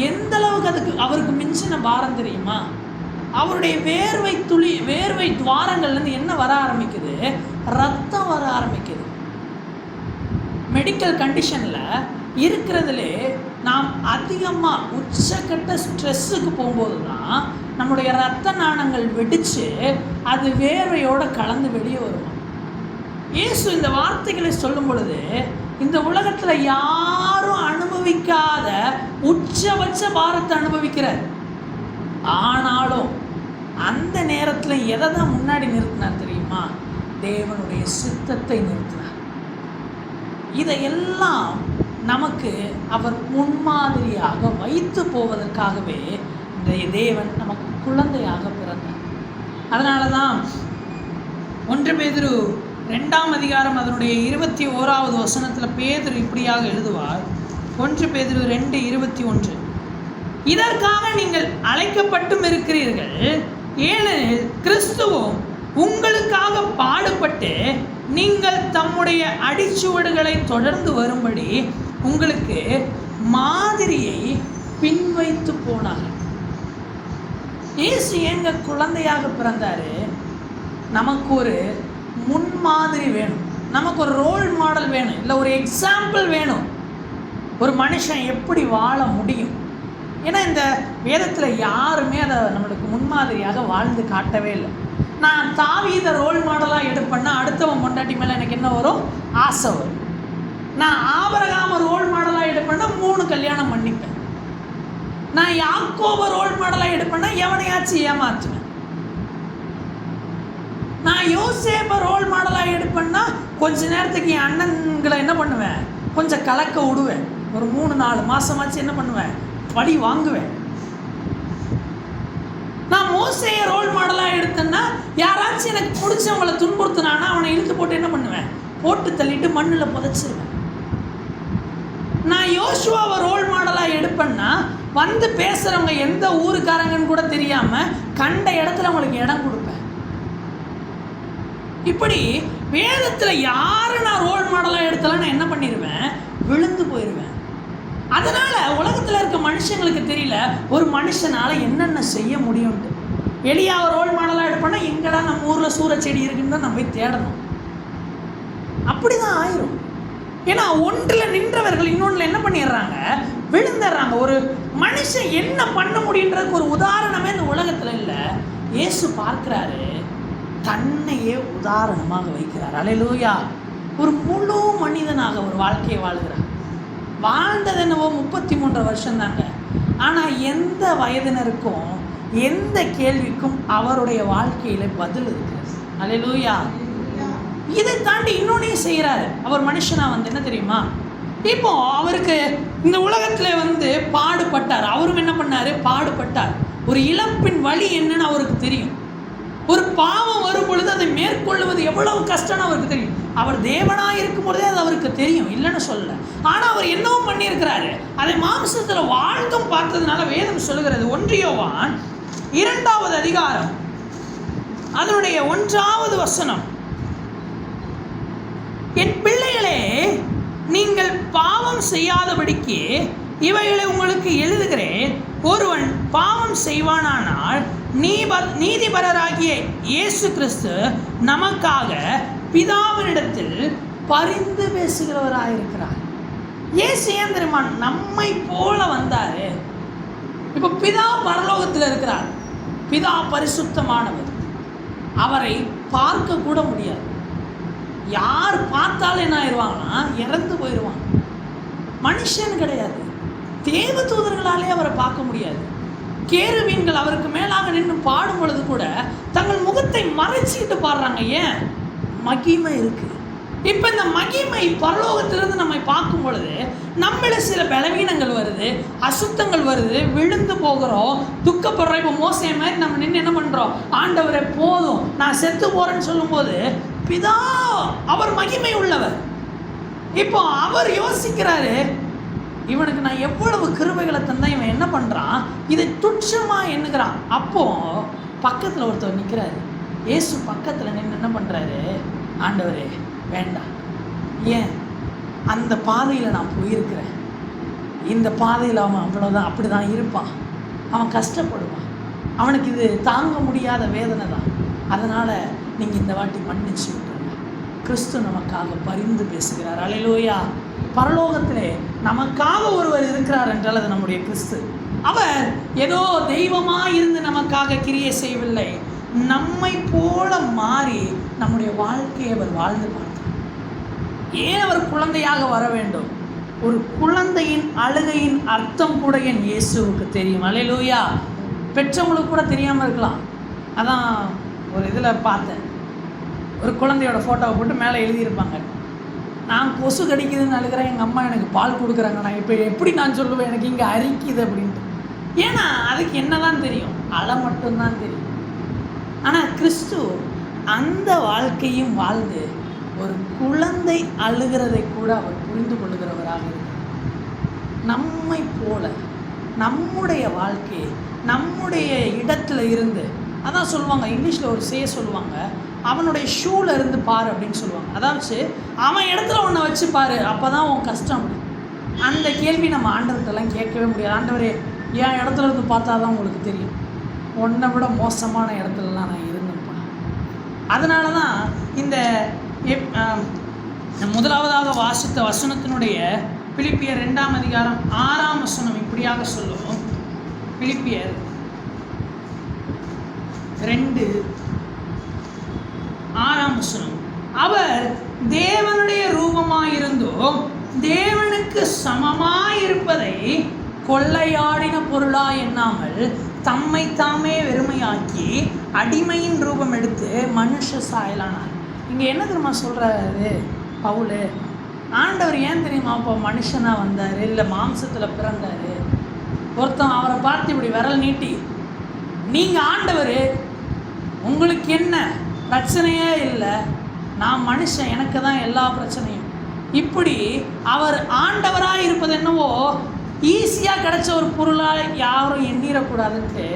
A: எந்த அளவுக்கு அவருக்கு மிஞ்சின பாரம் தெரியுமா? அவருடைய வேர்வை துவாரங்கள்லேருந்து என்ன வர ஆரம்பிக்குது? ரத்தம் வர ஆரம்பிக்குது. மெடிக்கல் கண்டிஷனில் இருக்கிறதுலே நாம் அதிகமாக உச்சக்கட்ட ஸ்ட்ரெஸ்ஸுக்கு போகும்போது தான் நம்முடைய இரத்த நாணங்கள் வெடித்து அது வேர்வையோடு கலந்து வெளியே வருமா. இயேசு இந்த வார்த்தைகளை சொல்லும் பொழுது இந்த உலகத்தில் யாரும் அனுபவிக்காத உச்சபட்ச பாரத்தை அனுபவிக்கிறார். ஆனாலும் அந்த நேரத்தில் எதை தான் முன்னாடி நிறுத்தினார் தெரியுமா? தேவனுடைய சித்தத்தை நிறுத்தினார். இதையெல்லாம் நமக்கு அவர் முன்மாதிரியாக வைத்து போவதற்காகவே இந்த தேவன் நமக்கு குழந்தையாக பிறந்தார். அதனால தான் 1 பேதுரு 2ஆம் அதிகாரம் அதனுடைய 21வது வசனத்தில் பேதுரு இப்படியாக எழுதுவார். 1 பேதுரு 2:21, இதற்காக நீங்கள் அழைக்கப்பட்டும் இருக்கிறீர்கள், ஏனெனில் கிறிஸ்துவும் உங்களுக்காக பாடுபட்டு நீங்கள் தம்முடைய அடிச்சுவடுகளை தொடர்ந்து வரும்படி உங்களுக்கு மாதிரியை பின்வைத்து போனார். இயேசு எங்க குழந்தையாக பிறந்தாரு? நமக்கு ஒரு முன்மாதிரி வேணும், நமக்கு ஒரு ரோல் மாடல் வேணும், இல்லை ஒரு எக்ஸாம்பிள் வேணும். ஒரு மனுஷன் எப்படி வாழ முடியும்? ஏன்னா இந்த வேதத்தில் யாருமே அதை நம்மளுக்கு முன்மாதிரியாக வாழ்ந்து காட்டவே இல்லை. நான் தாவீதை ரோல் மாடலாக எடுப்பேன்னா அடுத்தவன் பொண்டாட்டி மேலே எனக்கு என்ன வரும்? ஆசை வரும். நான் ஆபிரகாம ரோல் மாடலாக எடுப்பேன்னா 3 கல்யாணம் பண்ணிப்பேன். நான் யாக்கோப ரோல் மாடலாக எடுப்பேன்னா எவனையாச்சும் ஏமாற்றுவேன். நான் யோசேப்பை ரோல் மாடலாக எடுப்பேன்னா கொஞ்ச நேரத்துக்கு என் அண்ணன்களை என்ன பண்ணுவேன், கொஞ்சம் கலக்க விடுவேன். ஒரு 3-4 மாதமாச்சு என்ன பண்ணுவேன், படி வாங்குவேன். நான் மோசேயை ரோல் மாடலாக எடுத்தேன்னா யாராச்சும் எனக்கு பிடிச்சவங்களை துன்புறுத்தினானா அவனை இழுத்து போட்டு என்ன பண்ணுவேன், போட்டு தள்ளிட்டு மண்ணில் புதைச்சிருவேன். நான் யோசுவாவை ரோல் மாடலாக எடுப்பேன்னா வந்து பேசுகிறவங்க எந்த ஊருக்காரங்கன்னு கூட தெரியாமல் கண்ட இடத்துல அவங்களுக்கு இடம் கொடுப்பேன். இப்படி வேதத்தில் யாரை நான் ரோல் மாடலாக எடுத்தாலும் நான் என்ன பண்ணிடுவேன், விழுந்து போயிடுவேன். அதனால் உலகத்தில் இருக்க மனுஷங்களுக்கு தெரியல ஒரு மனுஷனால் என்னென்ன செய்ய முடியும்ட்டு. எலியாவை ரோல் மாடலாக எடுப்பேன்னா எங்கடா நம்ம ஊரில் சூறச்செடி இருக்குன்னு தான் நம்ம போய் தேடணும். அப்படி தான் ஆயிரும். ஏன்னா ஒன்றில் நின்றவர்கள் இன்னொன்றில் என்ன பண்ணிடுறாங்க, விழுந்துடுறாங்க. ஒரு மனுஷன் என்ன பண்ண முடியுன்றதுக்கு ஒரு உதாரணமே இந்த உலகத்தில் இல்லை. இயேசு பார்க்குறாரு, தன்னையே உதாரணமாக வைக்கிறார். அல்லேலூயா. ஒரு முழு மனிதனாக ஒரு வாழ்க்கையை வாழ்கிறார். வாழ்ந்தது என்னவோ 33 வருஷம் தாங்க. ஆனால் எந்த வயதினருக்கும் எந்த கேள்விக்கும் அவருடைய வாழ்க்கையில் பதில் இருக்கிறது. அல்லேலூயா. இதை தாண்டி இன்னொன்னையும் செய்கிறாரு. அவர் மனுஷனாக வந்து என்ன தெரியுமா, இப்போ அவருக்கு இந்த உலகத்தில் பாடுபட்டார். அவரும் என்ன பண்ணார், பாடுபட்டார். ஒரு இழப்பின் வழி என்னன்னு அவருக்கு தெரியும். ஒரு பாவம் வரும் பொழுது அதை மேற்கொள்வது எவ்வளவு கஷ்டம்னு அவருக்கு தெரியும். அவர் தேவனாக இருக்கும் பொழுதே அது அவருக்கு தெரியும், இல்லைன்னு சொல்லலை. ஆனால் அவர் என்னவும் பண்ணியிருக்கிறாரு, அதை மாம்சத்தில் வாழ்ந்தும் பார்த்ததுனால வேதம் சொல்லுகிறது. 1 யோவான் 2வது அதிகாரம் அதனுடைய 1வது வசனம், என் பிள்ளைகளே, நீங்கள் பாவம் செய்யாதபடிக்கு இவைகளை உங்களுக்கு எழுதுகிறேன். ஒருவன் பாவம் செய்வானானால் நீதிபரராகிய இயேசு கிறிஸ்து நமக்காக பிதாவினிடத்தில் பரிந்து பேசுகிறவராயிருக்கிறார். இயேசு ஏன் தெரியுமா நம்மை போல வந்தார். இப்போ பிதா பரலோகத்தில் இருக்கிறார். பிதா பரிசுத்தமானவர். அவரை பார்க்க கூட முடியாது. யார் பார்த்தாலும் என்ன ஆயிடுவாங்கன்னா இறந்து போயிடுவாங்க. மனுஷன் கிடையாது, தேவ தூதர்களாலே அவரை பார்க்க முடியாது. கேருவீன்கள் அவருக்கு மேலாக நின்று பாடும் பொழுது கூட தங்கள் முகத்தை மறைச்சிக்கிட்டு பாடுறாங்க. ஏன்? மகிமை இருக்கு. இப்போ இந்த மகிமை பரலோகத்திலிருந்து நம்மை பார்க்கும் பொழுது நம்மள சில பலவீனங்கள் வருது, அசுத்தங்கள் வருது, விழுந்து போகிறோம், துக்கப்படுறோம். இப்போ மோசே மாதிரி நம்ம நின்று என்ன பண்ணுறோம், ஆண்டவரே போதும் நான் செத்து போகிறேன்னு சொல்லும்போது பிதா அவர் மகிமை உள்ளவர். இப்போ அவர் யோசிக்கிறாரு, இவனுக்கு நான் எவ்வளவு கிருபைகளை தந்தா இவன் என்ன பண்ணுறான், இதை துச்சமாக எண்ணுகிறான். அப்போது பக்கத்தில் ஒருத்தர் நிற்கிறாரு. இயேசு பக்கத்தில் நின்று என்ன பண்ணுறாரு, ஆண்டவரே வேண்டாம், ஏன் அந்த பாதையில் நான் போயிருக்கிறேன், இந்த பாதையில் அவன் அவ்வளோதான், அப்படி தான் இருப்பான், அவன் கஷ்டப்படுவான், அவனுக்கு இது தாங்க முடியாத வேதனை தான், அதனால் நீங்கள் இந்த வாட்டி மன்னிச்சு விட்டுருங்க. கிறிஸ்து நமக்காக பரிந்து பேசுகிறார். அல்லேலூயா. பரலோகத்திலே நமக்காக ஒருவர் இருக்கிறார் என்றால் அது நம்முடைய கிறிஸ்து. அவர் ஏதோ தெய்வமாக இருந்து நமக்காக கிரியை செய்யவில்லை, நம்மை போல மாறி நம்முடைய வாழ்க்கையை அவர் வாழ்ந்து பார்த்தார். ஏன் அவர் குழந்தையாக வர வேண்டும்? ஒரு குழந்தையின் அழுகையின் அர்த்தம் கூட என் இயேசுவுக்கு தெரியும். அல்லேலூயா. பெற்றவங்களுக்கு கூட தெரியாமல் இருக்கலாம். அதான் ஒரு இதில் பார்த்தேன், ஒரு குழந்தையோட ஃபோட்டோவை போட்டு மேலே எழுதியிருப்பாங்க, நான் கொசு கடிக்குதுன்னு அழுகிறேன், எங்கள் அம்மா எனக்கு பால் கொடுக்குறாங்க, நான் இப்போ எப்படி நான் சொல்லுவேன், எனக்கு இங்கே அரிக்குது அப்படின்ட்டு. ஏன்னா அதுக்கு என்ன தான் தெரியும், அழ மட்டும்தான் தெரியும். ஆனால் கிறிஸ்து அந்த வாழ்க்கையும் வாழ்ந்து ஒரு குழந்தை அழுகிறதை கூட அவர் புரிந்து கொள்ளுகிறவராக இருக்கிறார். நம்மை போல நம்முடைய வாழ்க்கையை நம்முடைய இடத்துல இருந்து, அதான் சொல்லுவாங்க இங்கிலீஷில் ஒரு சொல்லுவாங்க, அவனுடைய ஷூவில் இருந்து பாரு அப்படின்னு சொல்லுவாங்க. அதாவது அவன் இடத்துல ஒன்றை வச்சு பாரு, அப்போ தான் உன் கஷ்டம் அப்படி. அந்த கேள்வி நம்ம ஆண்டவர்கிட்டலாம் கேட்கவே முடியாது. ஆண்டவரே என் இடத்துல இருந்து பார்த்தா தான் உங்களுக்கு தெரியும், உன்னை விட மோசமான இடத்துலலாம் நான் இருந்தேன்ப்பா. அதனால தான் இந்த முதலாவதாக வாசித்த வசனத்தினுடைய பிலிப்பியர் 2ஆம் அதிகாரம் 6ஆம் வசனம் இப்படியாக சொல்லுவோம். பிலிப்பியர் 2:6 அவர் தேவனுடைய ரூபமாயிருந்தோ தேவனுக்கு சமமாயிருப்பதை கொள்ளையாடின பொருளா எண்ணாமல் தம்மை தாமே வெறுமையாக்கி அடிமையின் ரூபம் எடுத்து மனுஷ சாயலானார். இங்கே என்ன தெரியுமா சொல்கிறாரு பவுல்? ஆண்டவர் ஏன் தெரியுமா இப்போ மனுஷனாக வந்தார், இல்லை மாம்சத்தில் பிறந்தார்? ஒருத்தன் அவரை பார்த்து இப்படி விரல் நீட்டி, நீங்கள் ஆண்டவர், உங்களுக்கு என்ன பிரச்சனையே இல்லை, நான் மனுஷன், எனக்கு தான் எல்லா பிரச்சனையும், இப்படி அவர் ஆண்டவராக இருப்பது என்னவோ ஈஸியாக கிடைச்ச ஒரு பொருளாக யாரும் எண்ணிடக்கூடாதுன்ட்டு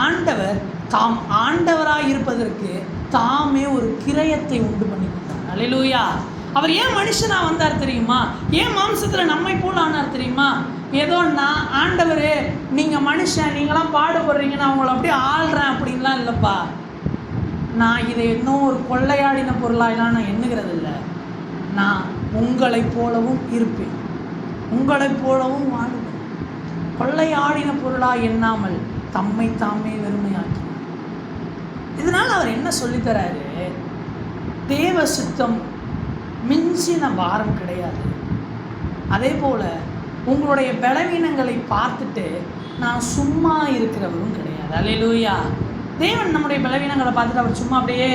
A: ஆண்டவர் தாம் ஆண்டவராக இருப்பதற்கு தாமே ஒரு கிரயத்தை உண்டு பண்ணி கொடுத்தார். அல்லேலூயா. அவர் ஏன் மனுஷனாக வந்தார் தெரியுமா? ஏன் மாம்சத்தில் நம்மை போல் ஆனார் தெரியுமா? ஏதோ நான் ஆண்டவர், நீங்கள் மனுஷன், நீங்களாம் பாடுபடுறீங்க, நான் உங்களை அப்படியே ஆள்றேன் அப்படின்லாம் இல்லைப்பா. நான் இதை இன்னும் ஒரு கொள்ளையாடின பொருளாகலாம் நான் எண்ணுகிறது இல்லை. நான் உங்களைப் போலவும் இருப்பேன், உங்களைப் போலவும் வாழுவேன். கொள்ளையாடின பொருளாக எண்ணாமல் தம்மை தாமே வெறுமையாக்கினார். இதனால் அவர் என்ன சொல்லித்தராரு? தேவ சித்தம் மிஞ்சின பாரம் கிடையாது. அதே போல் உங்களுடைய பலவீனங்களை பார்த்துட்டு நான் சும்மா இருக்கிறவரும் கிடையாது. அல்லேலூயா. தேவன் நம்முடைய பலவீனங்களை பார்த்துட்டு அவர் சும்மா அப்படியே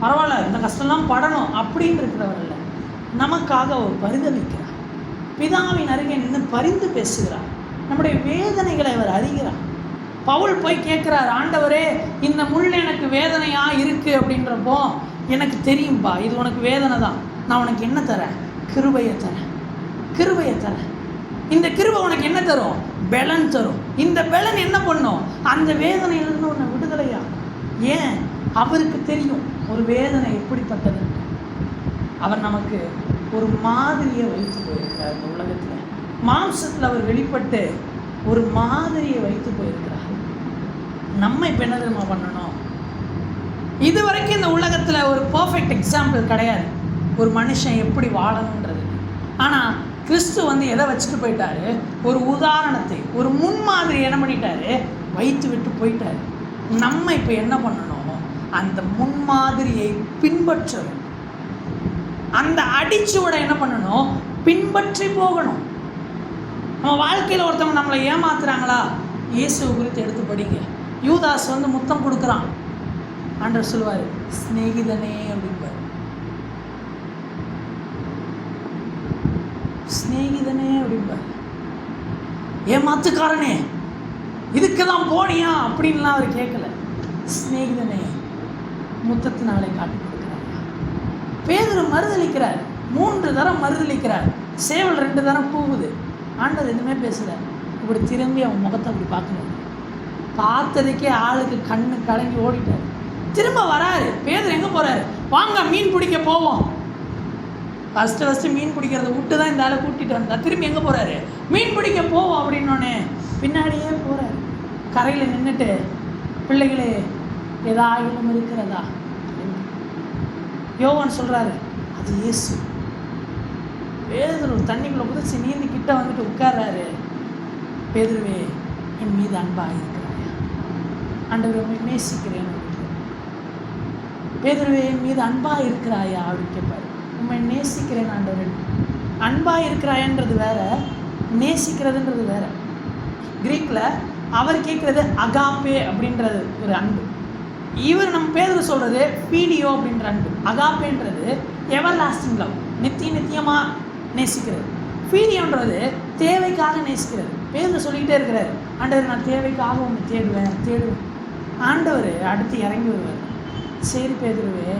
A: பரவாயில்ல, இந்த கஷ்டம்லாம் படணும் அப்படின்னு இருக்கிறவர் இல்லை. நமக்காக அவர் பரிதவிக்கிறார். பிதாவின் அருகே நின்று பரிந்து பேசுகிறார். நம்முடைய வேதனைகளை அவர் அறிகிறார். பவுல் போய் கேட்குறார், ஆண்டவரே இந்த முள் எனக்கு வேதனையாக இருக்குது அப்படின்றப்போ, எனக்கு தெரியும்பா இது உனக்கு வேதனை தான், நான் உனக்கு என்ன தரேன்? கிருபையை தரேன், கிருபையை தரேன். இந்த கிருபை உனக்கு என்ன தரும்? பலன் தரும். இந்த பலன் என்ன பண்ணும்? அந்த வேதனையிலிருந்து உன்னை விடுதலையாகும். ஏன்? அவருக்கு தெரியும் ஒரு வேதனை எப்படிப்பட்டது. அவர் நமக்கு ஒரு மாதிரியை வைத்து போயிருக்கிறார். இந்த உலகத்தில் மாம்சத்தில் அவர் வெளிப்பட்டு ஒரு மாதிரியை வைத்து போயிருக்கிறார். நம்ம இப்போ என்ன தெரியுமா பண்ணணும்? இது வரைக்கும் இந்த உலகத்தில் ஒரு பர்ஃபெக்ட் எக்ஸாம்பிள் கிடையாது ஒரு மனுஷன் எப்படி வாழணுன்றது. ஆனால் கிறிஸ்து எதை வச்சுட்டு போயிட்டாரு? ஒரு உதாரணத்தை, ஒரு முன்மாதிரி என்ன பண்ணிட்டாரு? வைத்து விட்டு போயிட்டாரு. நம்ம இப்போ என்ன பண்ணணும்? அந்த முன்மாதிரியை பின்பற்ற வேண்டும். அந்த அடிச்சுவடை என்ன பண்ணணும்? பின்பற்றி போகணும். நம்ம வாழ்க்கையில் ஒருத்தவங்க நம்மளை ஏமாத்துறாங்களா? இயேசுவை குறித்து எடுத்து படிங்க. யூதாஸ் முத்தம் கொடுக்குறான். ஆண்டவர் சொல்லுவார், சிநேகிதனே அப்படின்பார். சிநேகிதனே அப்படின்பார். ஏமாத்துக்காரனே, இதுக்கு தான் போனியா அப்படின்லாம் அவர் கேட்கல. சிநேகிதனே, முத்தத்தினாலே காட்டி கொடுக்கிறார். பேதுரு மறுதளிக்கிறார், 3 தரம் மறுதளிக்கிறார். சேவல் 2 தரம் கூவுது. ஆண்டவர் எதுவுமே பேசல. இப்படி திரும்பி அவன் முகத்தை அப்படி பார்க்கணும். பார்த்ததுக்கே ஆளுக்கு கண்ணு கலங்கி ஓடிட்டார். திரும்ப வராரு. பேதுரு எங்கே போகிறாரு? வாங்க மீன் பிடிக்க போவோம். ஃபஸ்ட்டு மீன் பிடிக்கிறத விட்டு தான் இந்த ஆளை கூட்டிகிட்டு வந்தா. திரும்பி எங்கே போகிறாரு? மீன் பிடிக்க போவோம் அப்படின்னோடனே பின்னாடியே போகிறாரு. கரையில் நின்றுட்டு, பிள்ளைகளே ஏதாயிலும் இருக்கிறதா? யோவான் சொல்கிறாரு, அது இயேசு. பேதுரு தண்ணிக்குள்ளே குதிச்சு நீந்தி கிட்ட வந்துட்டு உட்கார்றாரு. பேதுருவே, என் மீது அன்பாக இருக்கிறாயா? ஆண்டவரை நேசிக்கிறேன். பேதுருவே, என் மீது அன்பாக இருக்கிறாயா அப்படின்னு கேட்பாரு. உண்மை நேசிக்கிறேன் ஆண்டவர். அன்பாக இருக்கிறாயன்றது வேற, நேசிக்கிறதுன்றது வேற. கிரீக்கில் அவர் கேட்குறது அகாப்பே அப்படின்றது ஒரு அன்பு. இவர் நம்ம பேதுரு சொல்கிறது பீடியோ அப்படின்ற அன்பு. அகாப்பேன்றது எவர் லாஸ்டிங் லவ், நித்தியமாக நேசிக்கிறது. பீடியோன்றது தேவைக்காக நேசிக்கிறது. பேதுரு சொல்லிக்கிட்டே இருக்கிறார், ஆண்டவர் நான் தேவைக்காக ஒன்று தேடுவேன். ஆண்டவர் அடுத்து இறங்கி வருவார். சரி பேதுருவே,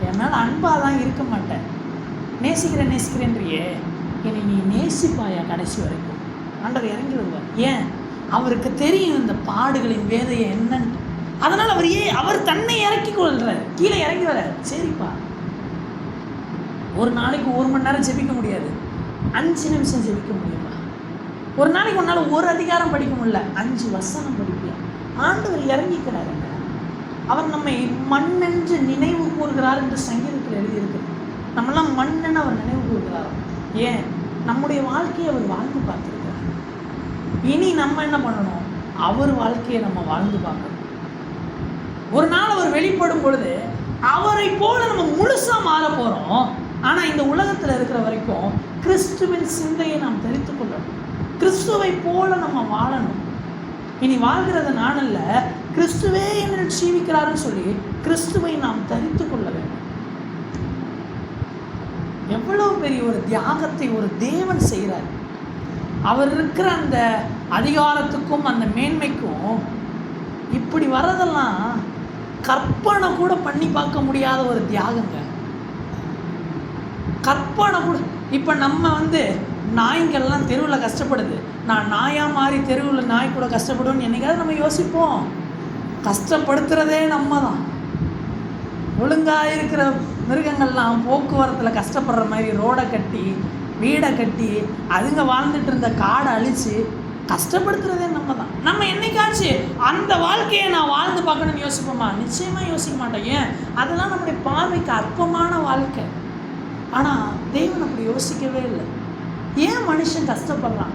A: என் மேலே அன்பாக தான் இருக்க மாட்டேன், நேசிக்கிறேன்றியே, என்னை நீ நேசிப்பாயா கடைசி வரைக்கும்? ஆண்டவர் இறங்கி வருவார். ஏன்? அவருக்கு தெரியும் இந்த பாடுகளின் வேதையை என்னன்னு. அதனால் அவர் தன்னை இறக்கி கொள்கிறார், கீழே இறங்கி வரார். சரிப்பா, ஒரு நாளைக்கு 1 மணி நேரம் ஜெபிக்க முடியாது, 5 நிமிஷம் ஜெபிக்க முடியுமா? ஒரு நாளைக்கு உன்னால் 1 அதிகாரம் படிக்க முடியல, 5 வசனம் படிப்பியா? ஆண்டவர் இறங்கிக்கிறார். அவர் நம்மை மண்ணென்று நினைவு கூறுகிறார் என்று சங்கீதத்தில் எழுதியிருக்கிறது. நம்மளாம் மண்ணென்னு அவர் நினைவு கூறுகிறார். ஏன்? நம்முடைய வாழ்க்கையை அவர் வாழ்ந்து பார்த்துருக்கிறார். இனி நம்ம என்ன பண்ணணும்? அவர் வாழ்க்கையை நம்ம வாழ்ந்து பார்க்கணும். ஒரு நாள் அவர் வெளிப்படும் பொழுது அவரை போல நம்ம முழுசாக மாற போகிறோம். ஆனால் இந்த உலகத்தில் இருக்கிற வரைக்கும் கிறிஸ்துவின் சிந்தையை நாம் தரித்து கொள்ளணும். கிறிஸ்துவை போல நம்ம வாழணும். இனி வாழ்கிறது நான் அல்ல, கிறிஸ்துவே என்னில் ஜீவிக்கிறாருன்னு சொல்லி கிறிஸ்துவை நாம் தரித்து கொள்ள வேண்டும். எவ்வளவு பெரிய ஒரு தியாகத்தை ஒரு தேவன் செய்கிறார். அவர் இருக்கிற அந்த அதிகாரத்துக்கும் அந்த மேன்மைக்கும் இப்படி வர்றதெல்லாம் கற்பனை கூட பண்ணி பார்க்க முடியாத ஒரு தியாகங்க. கற்பனை கூட. இப்போ நம்ம நாய்ங்கள்லாம் தெருவில் கஷ்டப்படுது, நான் நாயாக மாறி தெருவில் நாய் கூட கஷ்டப்படுவேன்னு என்னைக்காவது நம்ம யோசிப்போம்? கஷ்டப்படுத்துகிறதே நம்ம தான். ஒழுங்காக இருக்கிற மிருகங்கள்லாம் போக்குவரத்தில் கஷ்டப்படுற மாதிரி ரோடை கட்டி வீடை கட்டி அதுங்க வாழ்ந்துட்டு இருந்த காடை அழித்து கஷ்டப்படுத்துகிறதே நம்ம தான். நம்ம என்னைக்காச்சும் அந்த வாழ்க்கையை நான் வாழ்ந்து பார்க்கணும்னு யோசிப்போமா? நிச்சயமாக யோசிக்க மாட்டோம். ஏன்? அதெல்லாம் நம்முடைய பார்வைக்கு அற்பமான வாழ்க்கை. ஆனால் தேவன் அப்படி யோசிக்கவே இல்லை. ஏன் மனுஷன் கஷ்டப்படுறான்?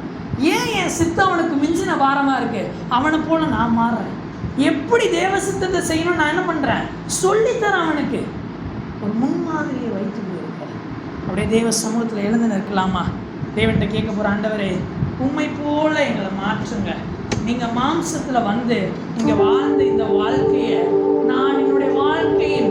A: ஏன் என் சித்தம் அவனுக்கு மிஞ்சின பாரமாக இருக்குது? அவனை போல நான் மாறுறேன். எப்படி தேவ சித்தத்தை செய்யணும்னு நான் என்ன பண்ணுறேன்? சொல்லித்தரேன். அவனுக்கு ஒரு முன்மாதிரியை வைத்து போயிருக்கிறேன். அப்படியே தேவ சமூகத்தில் எழுந்து நிற்கலாமா? தேவன்கிட்ட கேட்க போகிற, ஆண்டவரே உண்மை போல எங்களை மாற்றுங்க. நீங்கள் மாம்சத்தில் இங்கே வாழ்ந்த இந்த வாழ்க்கையை நான் என்னுடைய வாழ்க்கையின்